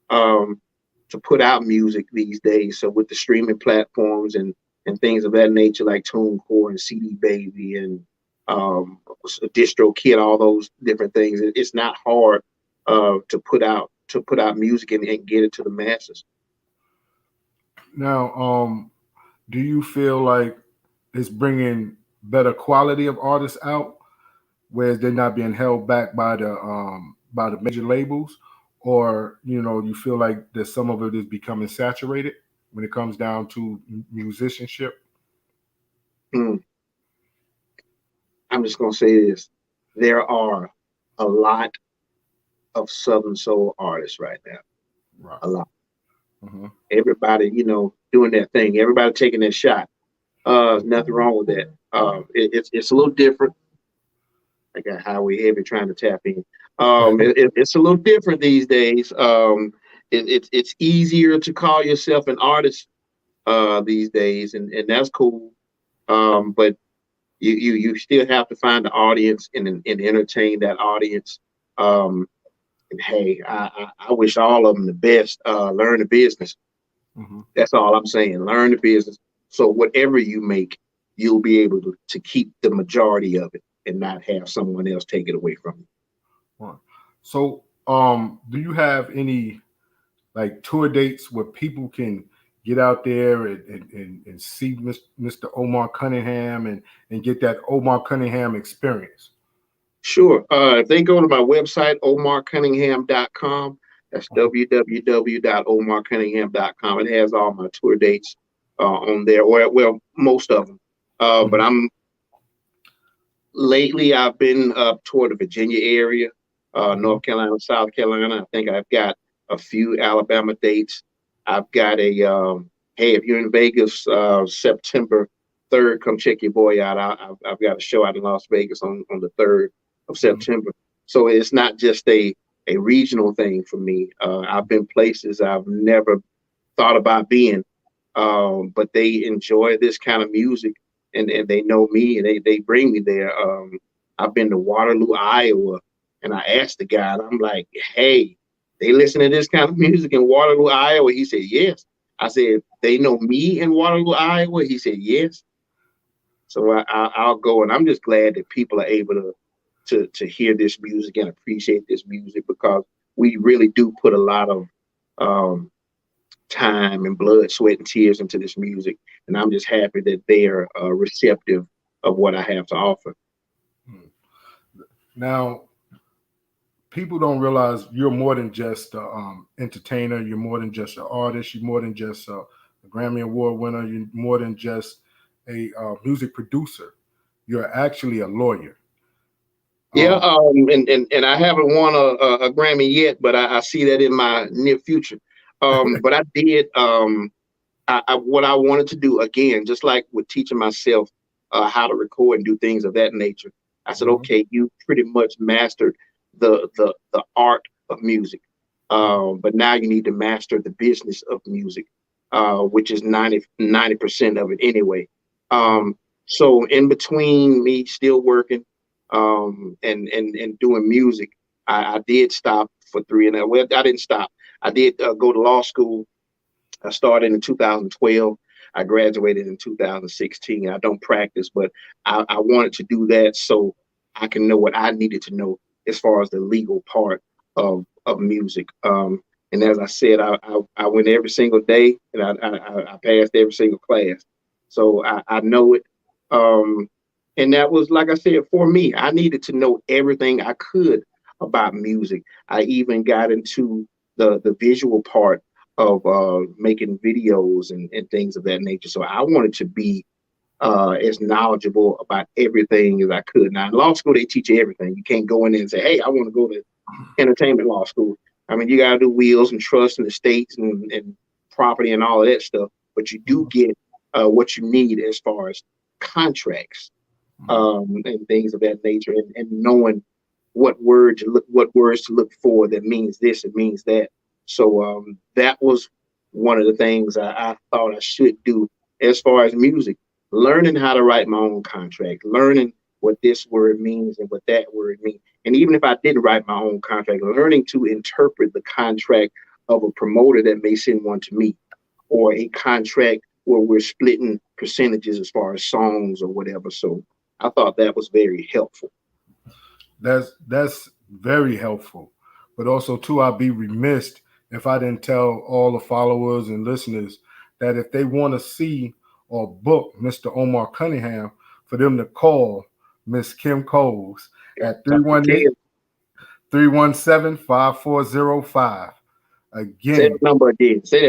to put out music these days. So with the streaming platforms and things of that nature, like TuneCore and CD Baby and DistroKid, all those different things, it's not hard to put out music and get it to the masses. Now, do you feel like it's bringing better quality of artists out, whereas they're not being held back by the major labels, or you feel like that some of it is becoming saturated when it comes down to musicianship? I'm just gonna say this: there are a lot of Southern soul artists right now. Right. A lot. Mm-hmm. Everybody, doing their thing. Everybody taking their shot. Nothing wrong with that. It's a little different. I got Highway Heavy trying to tap in. It's a little different these days. It's easier to call yourself an artist these days, and that's cool. But you still have to find the audience and entertain that audience. And hey, I wish all of them the best. Learn the business. Mm-hmm. That's all I'm saying. Learn the business. So whatever you make, you'll be able to keep the majority of it and not have someone else take it away from you. Right. So, do you have any like tour dates where people can get out there and see Mr. Omar Cunningham and get that Omar Cunningham experience? Sure. If they go to my website, omarcunningham.com, that's www.omarcunningham.com. It has all my tour dates on there, or well, most of them. But lately I've been up toward the Virginia area, North Carolina, South Carolina. I think I've got a few Alabama dates. I've got a hey, if you're in Vegas, September 3rd, come check your boy out. I've got a show out in Las Vegas on the 3rd of September. So it's not just a regional thing for me. I've been places I've never thought about being, but they enjoy this kind of music, and they know me, and they bring me there. I've been to Waterloo, Iowa, and I asked the guy, and I'm like, hey, they listen to this kind of music in Waterloo, Iowa? He said, yes. I said, they know me in Waterloo, Iowa? He said, yes. So I'll go, and I'm just glad that people are able to hear this music and appreciate this music, because we really do put a lot of time and blood, sweat, and tears into this music. And I'm just happy that they are receptive of what I have to offer. Now, people don't realize you're more than just an entertainer. You're more than just an artist. You're more than just a Grammy Award winner. You're more than just a music producer. You're actually a lawyer. Yeah, and I haven't won a Grammy yet, but I see that in my near future. But I did what I wanted to do, again, just like with teaching myself how to record and do things of that nature, I said, okay, you pretty much mastered the art of music, but now you need to master the business of music, which is 90% of it anyway. So in between me still working and doing music, I did stop for 3 and well, I didn't stop. I did go to law school. I started in 2012. I graduated in 2016. I don't practice, but I wanted to do that so I can know what I needed to know as far as the legal part of music. And as I said, I went every single day, and I passed every single class. So I know it. And that was, like I said, for me, I needed to know everything I could about music. I even got into the visual part of making videos and things of that nature. So I wanted to be as knowledgeable about everything as I could. Now in law school, they teach you everything. You can't go in there and say, hey, I want to go to entertainment law school. I mean, you got to do wills and trusts and estates and property and all of that stuff. But you do get what you need as far as contracts and things of that nature, and knowing what words to look for that means this, it means that. So that was one of the things I thought I should do as far as music, learning how to write my own contract, learning what this word means and what that word means. And even if I didn't write my own contract, learning to interpret the contract of a promoter that may send one to me, or a contract where we're splitting percentages as far as songs or whatever. So I thought that was very helpful. That's very helpful. But also, too, I'd be remiss if I didn't tell all the followers and listeners that if they want to see or book Mr. Omar Cunningham, for them to call Miss Kim Coles at 318-317-5405. Again, say that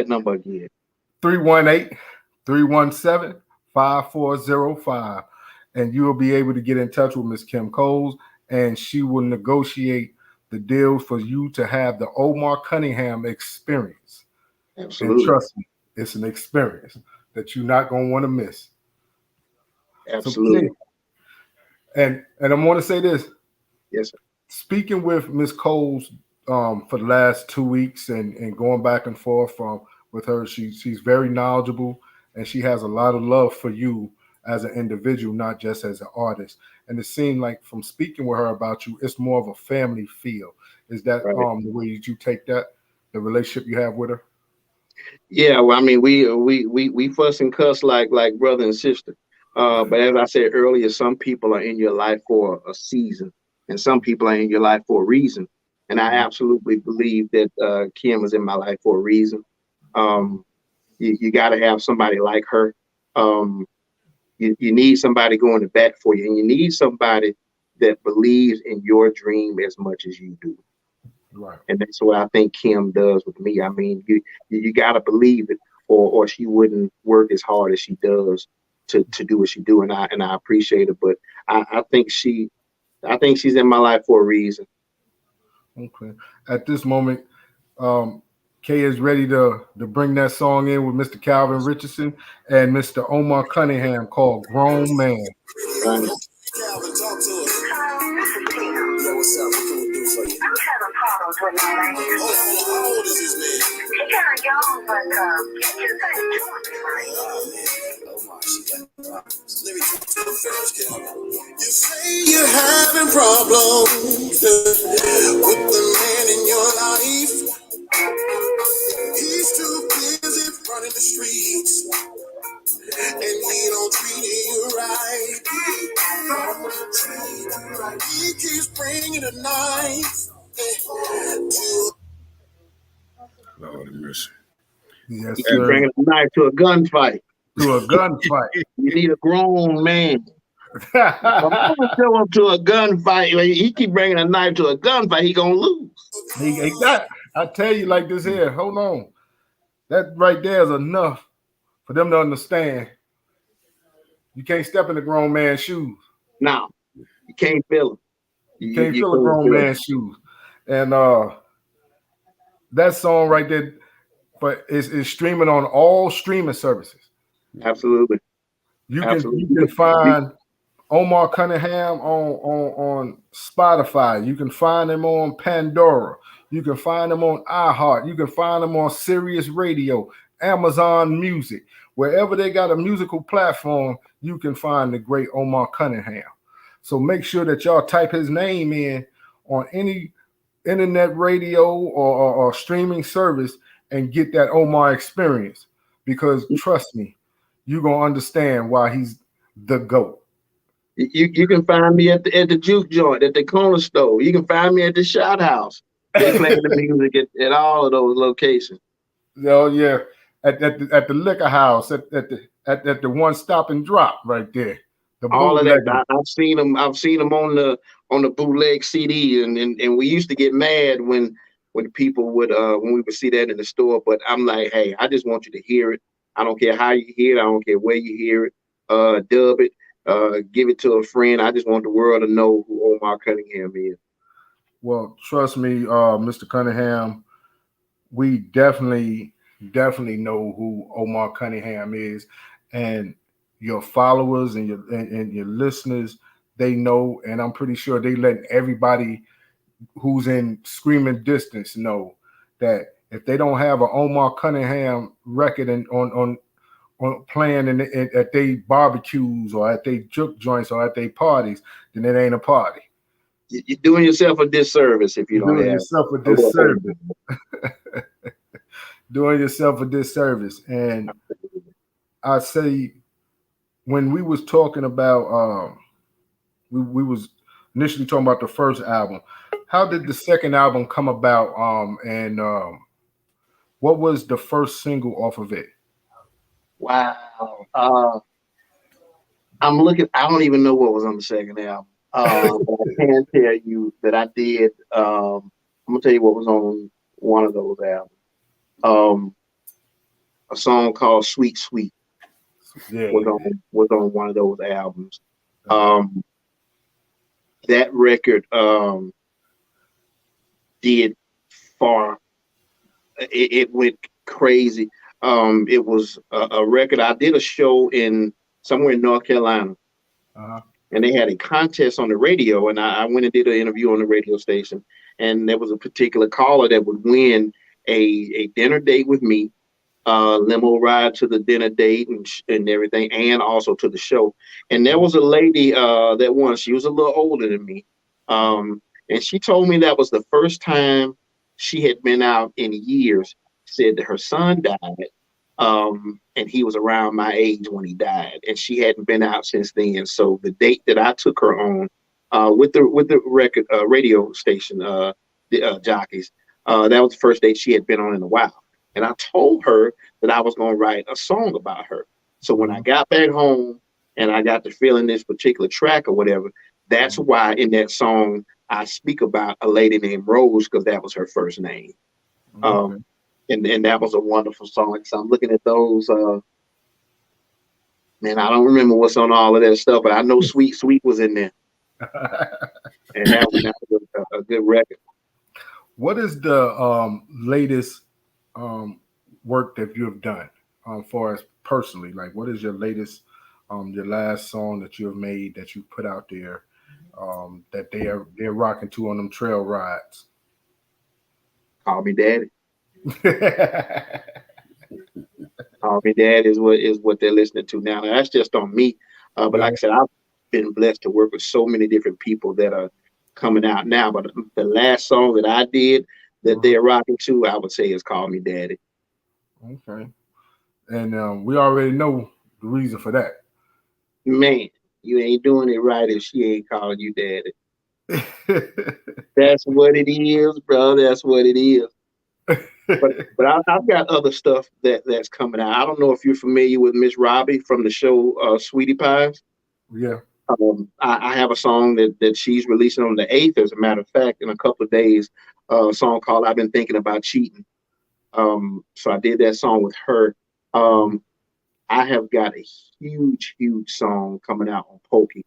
number again. 318-317-5405. And you will be able to get in touch with Miss Kim Coles, and she will negotiate the deals for you to have the Omar Cunningham experience. Absolutely. And trust me, it's an experience that you're not going to want to miss. Absolutely. So, and I'm going to say this. Yes, sir. Speaking with Miss Coles for the last 2 weeks and going back and forth with her, she's very knowledgeable, and she has a lot of love for you as an individual, not just as an artist. And it seemed like from speaking with her about you, it's more of a family feel. Is that right. The way that you take that, the relationship you have with her? Yeah, well, I mean, we fuss and cuss like brother and sister. But as I said earlier, some people are in your life for a season, and some people are in your life for a reason. And I absolutely believe that Kim is in my life for a reason. You got to have somebody like her. You need somebody going to bat for you, and you need somebody that believes in your dream as much as you do. Right. And that's what I think Kim does with me. I mean, you got to believe it, or she wouldn't work as hard as she does to do what she do. And I appreciate it, but I think she's in my life for a reason. Okay. At this moment, Kay is ready to bring that song in with Mr. Calvin Richardson and Mr. Omar Cunningham, called Grown Man. Calvin, talk to us. Yo, what's up? What can we do for you? I'm having problems with my man. How old is this man? He kind of young, but he just ain't doing it right. Oh, man. Omar, she got problems. Let me talk to the first, Calvin. You say you're having problems with the man in your life. He's too busy running the streets, and he don't treat you right. He keeps bringing a knife to. Lord have mercy. Yes, He sir. keeps bringing a knife to a gunfight. To a gunfight. You need a grown man. If I'm gonna show up to a gunfight, he keep bringing a knife to a gunfight, he gonna lose. He got. I tell you like this here. Hold on. That right there is enough for them to understand. You can't step in a grown man's shoes. Now, you can't feel him. You can't feel a grown man's shoes. And that song right there, but it's streaming on all streaming services. Absolutely. You Absolutely. can find Omar Cunningham on Spotify. You can find him on Pandora. You can find him on iHeart. You can find him on Sirius Radio, Amazon Music. Wherever they got a musical platform, you can find the great Omar Cunningham. So make sure that y'all type his name in on any internet radio or streaming service and get that Omar experience. Because trust me, you're going to understand why he's the GOAT. You can find me at the juke joint, at the corner store. You can find me at the shot house. They play the music at all of those locations. Oh yeah, at the liquor house, at the one stop and drop right there. The All of that. bootlegger. I've seen them. I've seen them on the bootleg CD, and we used to get mad when people would when we would see that in the store. But I'm like, hey, I just want you to hear it. I don't care how you hear it. I don't care where you hear it. Dub it. Give it to a friend. I just want the world to know who Omar Cunningham is. Well, trust me, Mr. Cunningham, we definitely know who Omar Cunningham is, and your followers and your listeners, they know, and I'm pretty sure they let everybody who's in screaming distance know that if they don't have an Omar Cunningham record on playing at their barbecues or at their juke joints or at their parties, then it ain't a party. You're doing yourself a disservice if you don't have yourself a disservice. Doing yourself a disservice. And I say, when we was talking about, we was initially talking about the first album. How did the second album come about? And what was the first single off of it? Wow. I'm looking. I don't even know what was on the second album. But I can tell you that I did. I'm gonna tell you what was on one of those albums. A song called "Sweet Sweet" was on one of those albums. That record did far. It went crazy. It was a record. I did a show somewhere in North Carolina. And they had a contest on the radio, and I went and did an interview on the radio station. And there was a particular caller that would win a dinner date with me, limo ride to the dinner date and everything, and also to the show. And there was a lady that won. She was a little older than me, and she told me that was the first time she had been out in years. Said that her son died. And he was around my age when he died, and she hadn't been out since then. So the date that I took her on with the record radio station jockeys, that was the first date she had been on in a while. And I told her that I was going to write a song about her. So when I got back home and I got to feeling this particular track or whatever, that's why in that song I speak about a lady named Rose, because that was her first name. Okay. And that was a wonderful song. So I'm looking at those. Man, I don't remember what's on all of that stuff, but I know Sweet Sweet was in there. And that was a good record. What is the latest work that you have done for us personally? Like, what is your latest, your last song that you have made that you put out there that they're rocking to on them trail rides? Call Me Daddy. Call Me Daddy is what they're listening to now. That's just on me. But like I said, I've been blessed to work with so many different people that are coming out now. But the last song that I did that they're rocking to, I would say, is Call Me Daddy. Okay. And we already know the reason for that. Man, you ain't doing it right if she ain't calling you daddy. That's what it is, bro. That's what it is. But I've got other stuff that's coming out. I don't know if you're familiar with Miss Robbie from the show Sweetie Pies. Yeah. I have a song that she's releasing on the 8th, as a matter of fact, in a couple of days. A song called "I've Been Thinking About Cheating." So I did that song with her. I have got a huge song coming out on Pokey.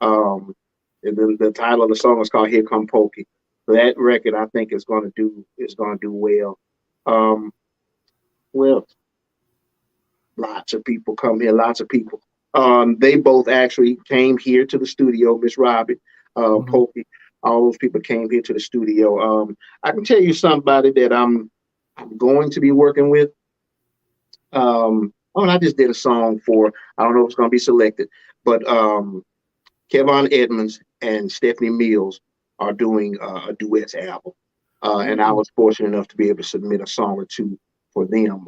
The title of the song is called "Here Come Pokey." That record, I think, is going to do well. Well, lots of people come here. Lots of people. They both actually came here to the studio. Miss Robbie, Pokey, all those people came here to the studio. I can tell you somebody that I'm going to be working with. And I just did a song for. I don't know if it's going to be selected, but Kevon Edmonds and Stephanie Mills are doing a duets album, and I was fortunate enough to be able to submit a song or two for them.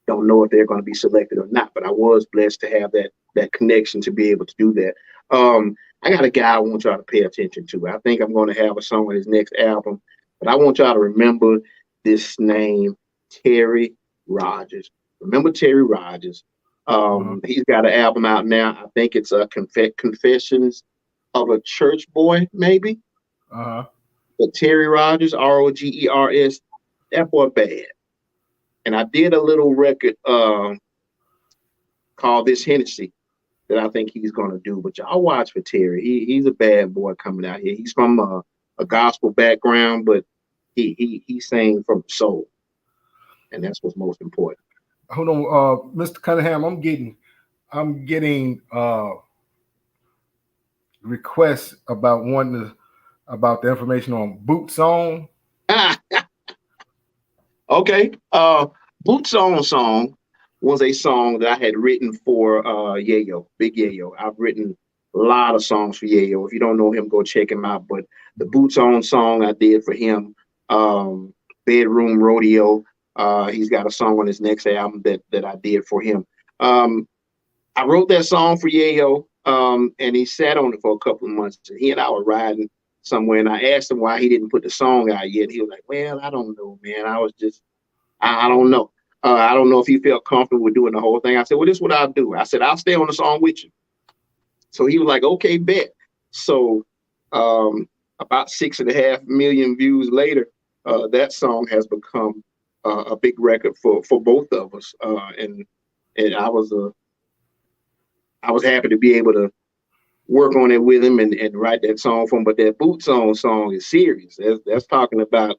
Don't know if they're going to be selected or not, but I was blessed to have that connection to be able to do that. I got a guy I want y'all to pay attention to. I think I'm going to have a song on his next album, but I want y'all to remember this name, Terry Rogers. Remember Terry Rogers. He's got an album out now. I think it's Confessions of a Church Boy, maybe. But Terry Rogers, Rogers, that boy bad. And I did a little record called This Hennessy that I think he's gonna do. But y'all watch for Terry. He's a bad boy coming out here. He's from a gospel background, but he sang from the soul, and that's what's most important. Hold on, Mr. Cunningham. I'm getting requests about about the information on Boots On. Okay. Boots On song was a song that I had written for Yayo, Big Yayo. I've written a lot of songs for Yayo. If you don't know him, go check him out. But the Boots On song I did for him, Bedroom Rodeo. He's got a song on his next album that I did for him. I wrote that song for Yayo, and he sat on it for a couple of months. And he and I were riding somewhere, and I asked him why he didn't put the song out yet. He was like, "Well, I don't know, man. I don't know. I don't know if he felt comfortable with doing the whole thing." I said, "Well, this is what I'll do." I said, "I'll stay on the song with you." So he was like, "Okay, bet." So about 6.5 million views later, that song has become a big record for both of us, and I was happy to be able to work on it with him and write that song for him. But that Boots On song is serious. That's talking about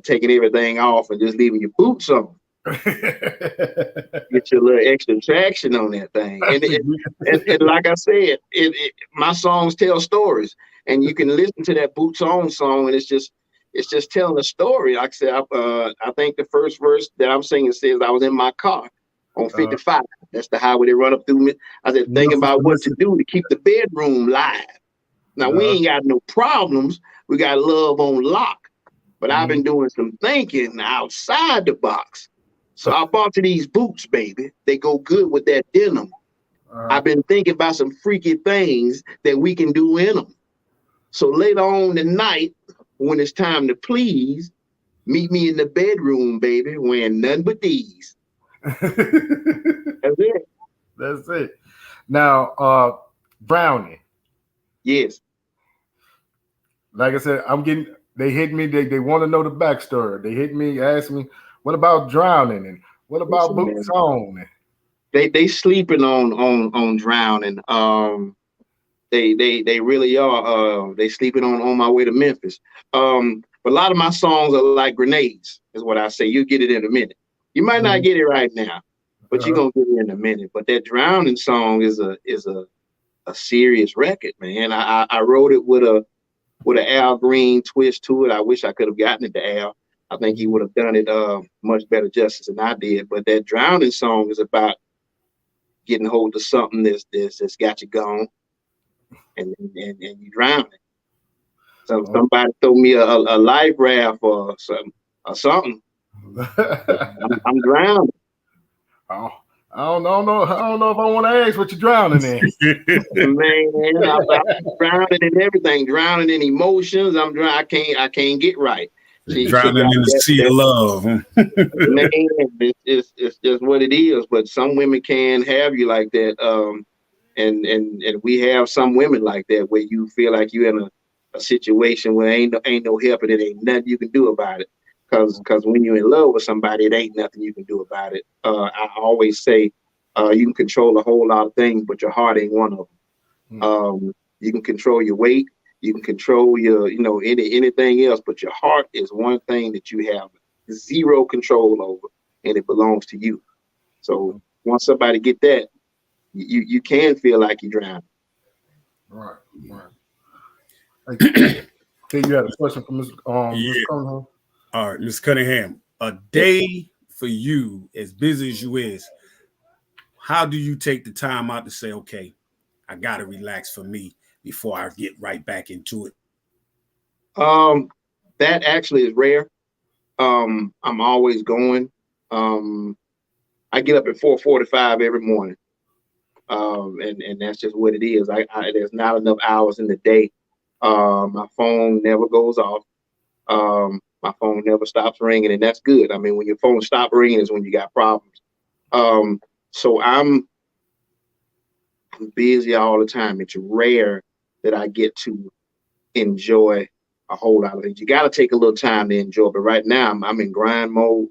taking everything off and just leaving your boots on. Get your little extra traction on that thing. And like I said, my songs tell stories, and you can listen to that Boots On song, and it's just telling a story. Like I said, I think the first verse that I'm singing says, "I was in my car on 55. That's the highway they run up through me. I said, thinking about what to do to keep the bedroom live. Now, we ain't got no problems. We got love on lock. But I've been doing some thinking outside the box. So I bought you these boots, baby. They go good with that denim. I've been thinking about some freaky things that we can do in them. So later on tonight, when it's time to please, meet me in the bedroom, baby, wearing nothing but these." That's it. That's it. Now, Brownie. Yes. Like I said, they hit me. They want to know the backstory. They hit me, ask me, what about Drowning? And what about Boots On? They sleeping on Drowning. They really are. They sleeping on My Way to Memphis. But a lot of my songs are like grenades, is what I say. You'll get it in a minute. You might not get it right now, but you're gonna get it in a minute. But that Drowning song is a serious record, man. I wrote it with an Al Green twist to it. I wish I could have gotten it to Al. I think he would have done it much better justice than I did. But that Drowning song is about getting hold of something that's got you gone, and you drowning. So somebody throw me a life raft or something. I'm drowning. Oh, I don't know if I want to ask what you're drowning in. Man, I'm drowning in everything. Drowning in emotions. I'm drowning. I can't get right. Drowning in the sea of love. Man, it's just what it is. But some women can have you like that. And we have some women like that where you feel like you're in a situation where ain't no help and it ain't nothing you can do about it. Because when you're in love with somebody, it ain't nothing you can do about it. I always say you can control a whole lot of things, but your heart ain't one of them. You can control your weight. You can control your, anything else, but your heart is one thing that you have zero control over. and it belongs to you. So once somebody get that, you can feel like you're drowning. Right. Okay, you had a question for Ms. Yeah. Cunningham? All right, Ms. Cunningham. A day for you, as busy as you is, how do you take the time out to say, okay, I gotta relax for me before I get right back into it? That actually is rare. I'm always going. I get up at 4:45 every morning. And that's just what it is. There's not enough hours in the day. My phone never goes off. My phone never stops ringing, and that's good. I mean, when your phone stops ringing is when you got problems. So I'm busy all the time. It's rare that I get to enjoy a whole lot of things. You got to take a little time to enjoy. But right now, I'm in grind mode,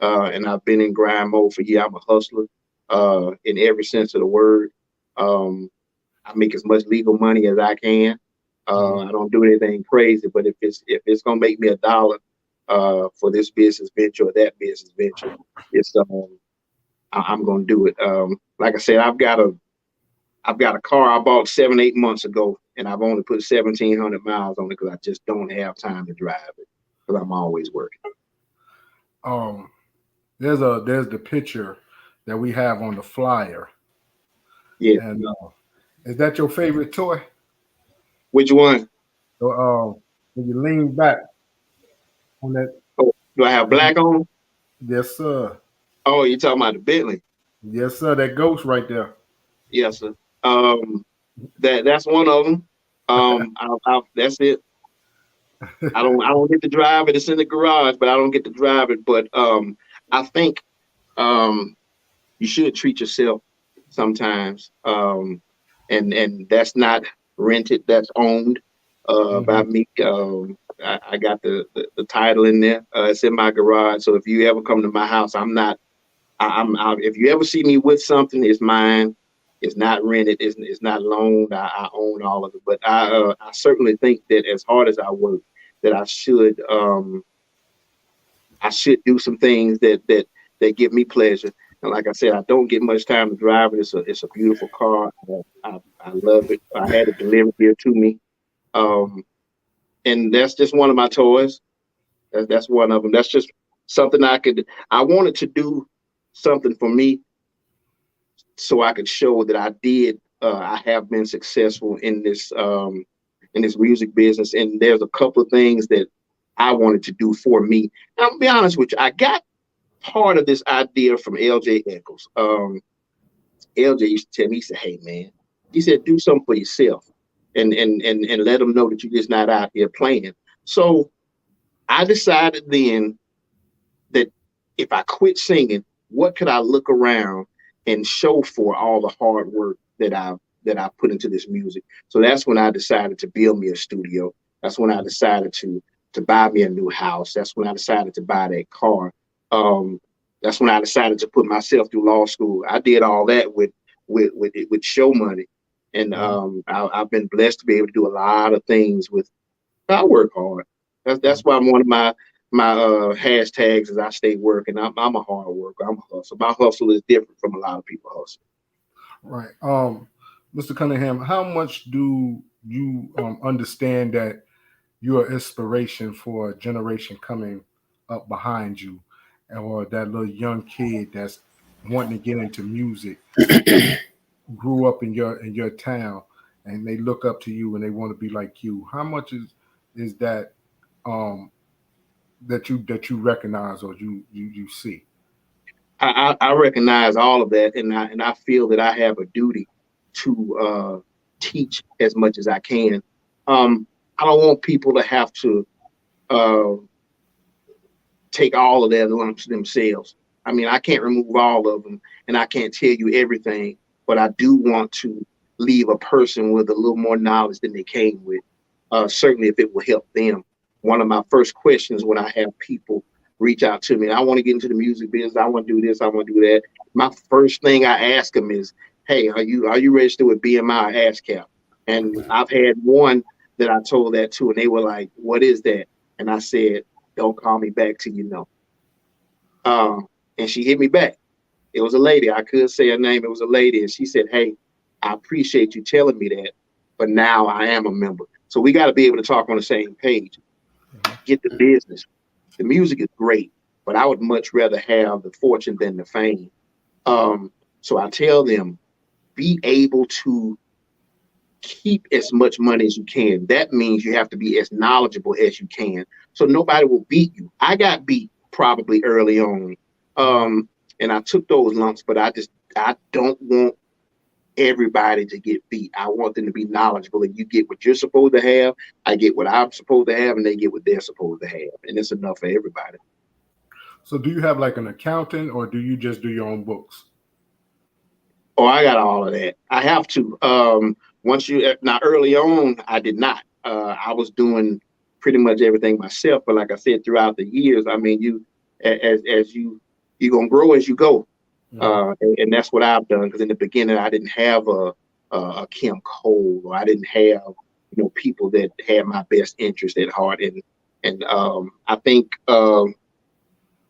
and I've been in grind mode for years. I'm a hustler in every sense of the word. I make as much legal money as I can. I don't do anything crazy, but if it's gonna make me $1 for this business venture or that business venture, I'm gonna do it. Like I said, I've got a car I bought 7-8 months ago, and I've only put 1,700 miles on it because I just don't have time to drive it because I'm always working. There's the picture that we have on the flyer. Yeah. And is that your favorite toy? Which one? So, when you lean back on that. Oh, do I have black on? Yes, sir. Oh, you're talking about the Bentley? Yes, sir. That ghost right there. Yes, sir. That's one of them. That's it. I don't get to drive it. It's in the garage, but I don't get to drive it. But I think you should treat yourself sometimes. And that's not rented. That's owned by me. I got the title in there. It's in my garage. So if you ever come to my house, I'm out. If you ever see me with something, it's mine. It's not rented. It's not loaned. I own all of it. But I certainly think that as hard as I work, that I should do some things that give me pleasure. And like I said, I don't get much time to drive it. It's a beautiful car. I love it. I had it delivered here to me. And that's just one of my toys. That's one of them. That's just something I wanted to do something for me so I could show that I have been successful in this music business. And there's a couple of things that I wanted to do for me. And I'll be honest with you, I got part of this idea from LJ Eccles. LJ used to tell me, he said, hey man, he said, do something for yourself and let them know that you're just not out here playing. So I decided then that if I quit singing, what could I look around and show for all the hard work that I put into this music? So that's when I decided to build me a studio. That's when I decided to buy me a new house. That's when I decided to buy that car. That's when I decided to put myself through law school. I did all that with show money. And I've been blessed to be able to do a lot of things I work hard. That's why I'm one of my hashtags is I stay working. I'm a hard worker. I'm a hustler. My hustle is different from a lot of people's hustle. Right. Mr. Cunningham, how much do you understand that you're an inspiration for a generation coming up behind you, or that little young kid that's wanting to get into music, grew up in your town, and they look up to you and they want to be like you? How much is that that you recognize or you see? I recognize all of that, and I feel that I have a duty to teach as much as I can. I don't want people to have to take all of their lumps themselves. I mean, I can't remove all of them, and I can't tell you everything, but I do want to leave a person with a little more knowledge than they came with. Certainly, if it will help them. One of my first questions when I have people reach out to me, I want to get into the music business, I want to do this, I want to do that. My first thing I ask them is, hey, are you registered with BMI or ASCAP? And I've had one that I told that to, and they were like, what is that? And I said, don't call me back till you know. and she hit me back. It was a lady. I couldn't say her name. It was a lady. And she said, hey, I appreciate you telling me that, but now I am a member. So we got to be able to talk on the same page. Get the business. The music is great, but I would much rather have the fortune than the fame. So I tell them, be able to keep as much money as you can. That means you have to be as knowledgeable as you can. So nobody will beat you. I got beat probably early on. And I took those lumps, but I don't want everybody to get beat. I want them to be knowledgeable, and you get what you're supposed to have. I get what I'm supposed to have, and they get what they're supposed to have. And it's enough for everybody. So do you have like an accountant, or do you just do your own books? Oh, I got all of that. I have to. Now early on, I did not. I was doing pretty much everything myself. But like I said, throughout the years, I mean, you're gonna grow as you go. And that's what I've done. Because in the beginning, I didn't have a Kim Cole, or I didn't have people that had my best interest at heart. And I think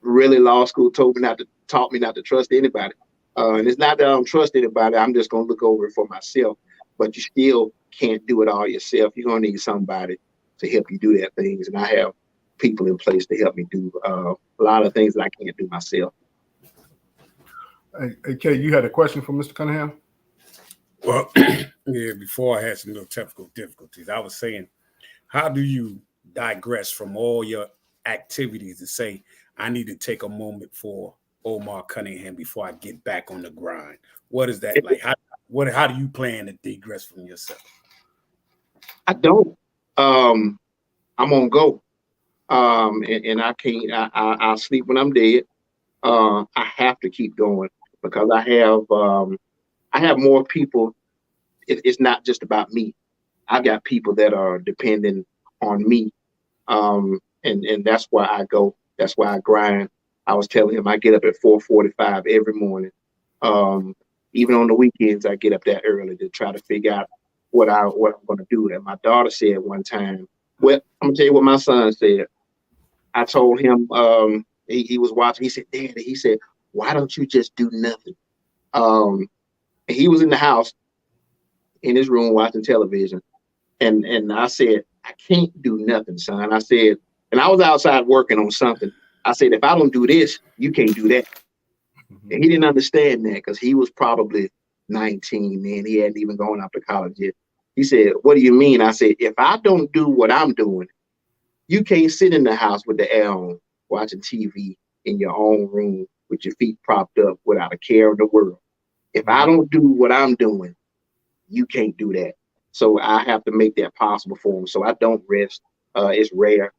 really law school taught me not to trust anybody. And it's not that I don't trust anybody. I'm just gonna look over it for myself. But you still can't do it all yourself. You're gonna need somebody to help you do that things. And I have people in place to help me do a lot of things that I can't do myself. Hey, Kay, you had a question for Mr. Cunningham? Well, yeah, before I had some little technical difficulties, I was saying, how do you digress from all your activities and say, I need to take a moment for Omar Cunningham before I get back on the grind? What is that like? How do you plan to digress from yourself? I don't. I'm on go. And I can't. I'll sleep when I'm dead. I have to keep going because I have more people. It's not just about me. I've got people that are depending on me. And that's why I go. That's why I grind. I was telling him I get up at 4:45 every morning. Even on the weekends, I get up that early to try to figure out what I'm going to do. And my daughter said one time, well, I'm going to tell you what my son said. I told him, he was watching. He said, Daddy, he said, why don't you just do nothing? And he was in the house in his room watching television. And I said, I can't do nothing, son. I said, and I was outside working on something. I said, if I don't do this, you can't do that. And he didn't understand that because he was probably 19 then. He hadn't even gone up to college yet. He said, what do you mean? I said, if I don't do what I'm doing, you can't sit in the house with the air on watching TV in your own room with your feet propped up without a care in the world. If I don't do what I'm doing, you can't do that. So I have to make that possible for him. So I don't rest. It's rare.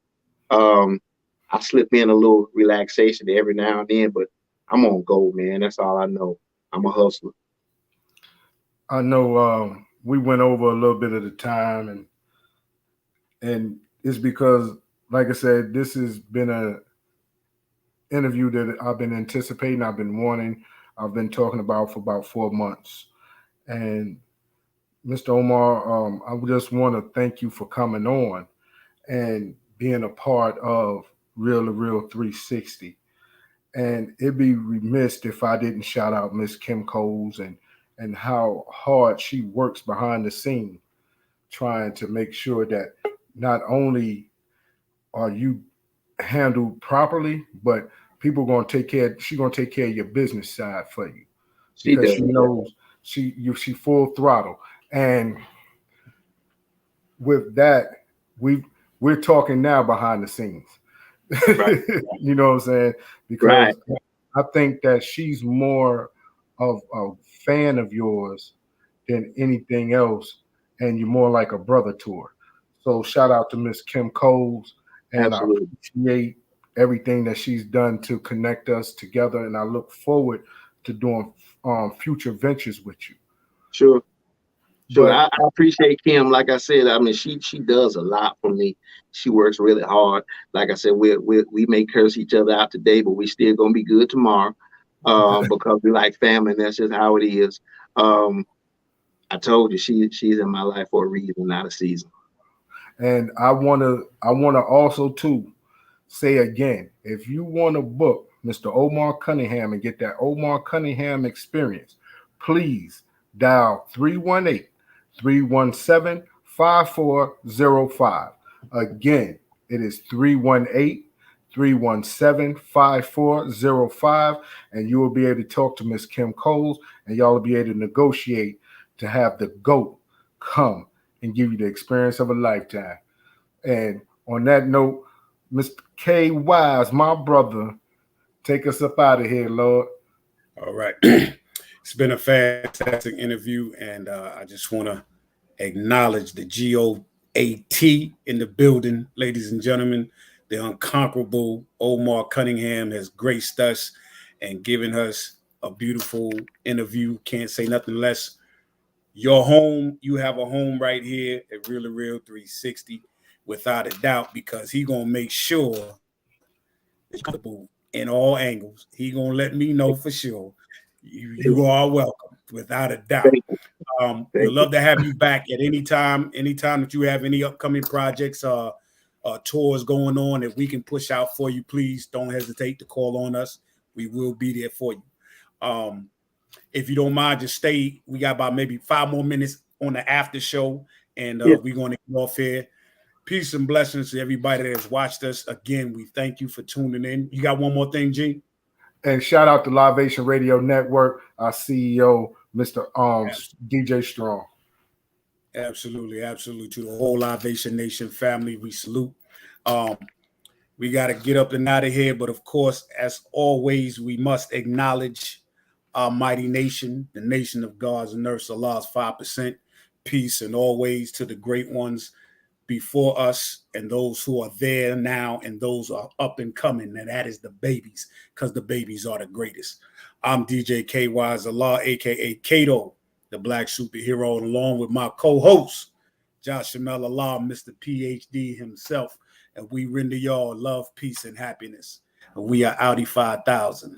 I slip in a little relaxation every now and then, but I'm on go, man. That's all I know. I'm a hustler. I know we went over a little bit of the time, and it's because, like I said, this has been an interview that I've been anticipating, I've been wanting, I've been talking about for about 4 months. And Mr. Omar, I just want to thank you for coming on and being a part of Real to Real 360. And it'd be remiss if I didn't shout out Miss Kim Coles and how hard she works behind the scene, trying to make sure that not only are you handled properly, but people are going to take care. She's going to take care of your business side for you because she knows she full throttle. And with that, we're talking now behind the scenes. Right. You know what I'm saying? Because I think that she's more of a fan of yours than anything else, and you're more like a brother to her. So shout out to Miss Kim Coles, and Absolutely. I appreciate everything that she's done to connect us together, and I look forward to doing future ventures with you. Sure. I appreciate Kim. Like I said, I mean, she does a lot for me. She works really hard. Like I said, we may curse each other out today, but we still gonna be good tomorrow, because we like family, and that's just how it is. I told you she's in my life for a reason, not a season. And I wanna also too say again, if you want a book Mr. Omar Cunningham, and get that Omar Cunningham experience, please dial 318-317-5405. Again, it is 318-317-5405, and you will be able to talk to Miss Kim Coles, and y'all will be able to negotiate to have the GOAT come and give you the experience of a lifetime. And on that note, Mr. K. Wise, my brother, take us up out of here, Lord. All right. It's been a fantastic interview, and I just want to acknowledge the GOAT in the building, ladies and gentlemen. The unconquerable Omar Cunningham has graced us and given us a beautiful interview. Can't say nothing less. Your home, you have a home right here at Real to Real 360, without a doubt, because he gonna make sure it's comfortable in all angles. He gonna let me know for sure. You are welcome, without a doubt. We'd love to have you back at any time that you have any upcoming projects, tours going on that we can push out for you. Please don't hesitate to call on us. We will be there for you. If you don't mind, just stay. We got about maybe 5 more minutes on the after show, and we're going to get off here. Peace and blessings to everybody that has watched us. Again, we thank you for tuning in. You got one more thing, G? And shout out to Liveation Radio Network, our CEO, Mr. DJ Strong. Absolutely, absolutely. To the whole Liveation Nation family, we salute. We got to get up and out of here, but of course, as always, we must acknowledge our mighty nation, the nation of God's and Nurse Allah's 5%. Peace and always to the great ones before us and those who are there now and those who are up and coming, and that is the babies, because the babies are the greatest. I'm DJ KY Allah, aka Kato, the Black Superhero, and along with my co-host, Josh Shamel Allah, Mr. PhD himself, and we render y'all love, peace, and happiness. And we are Audi 5000.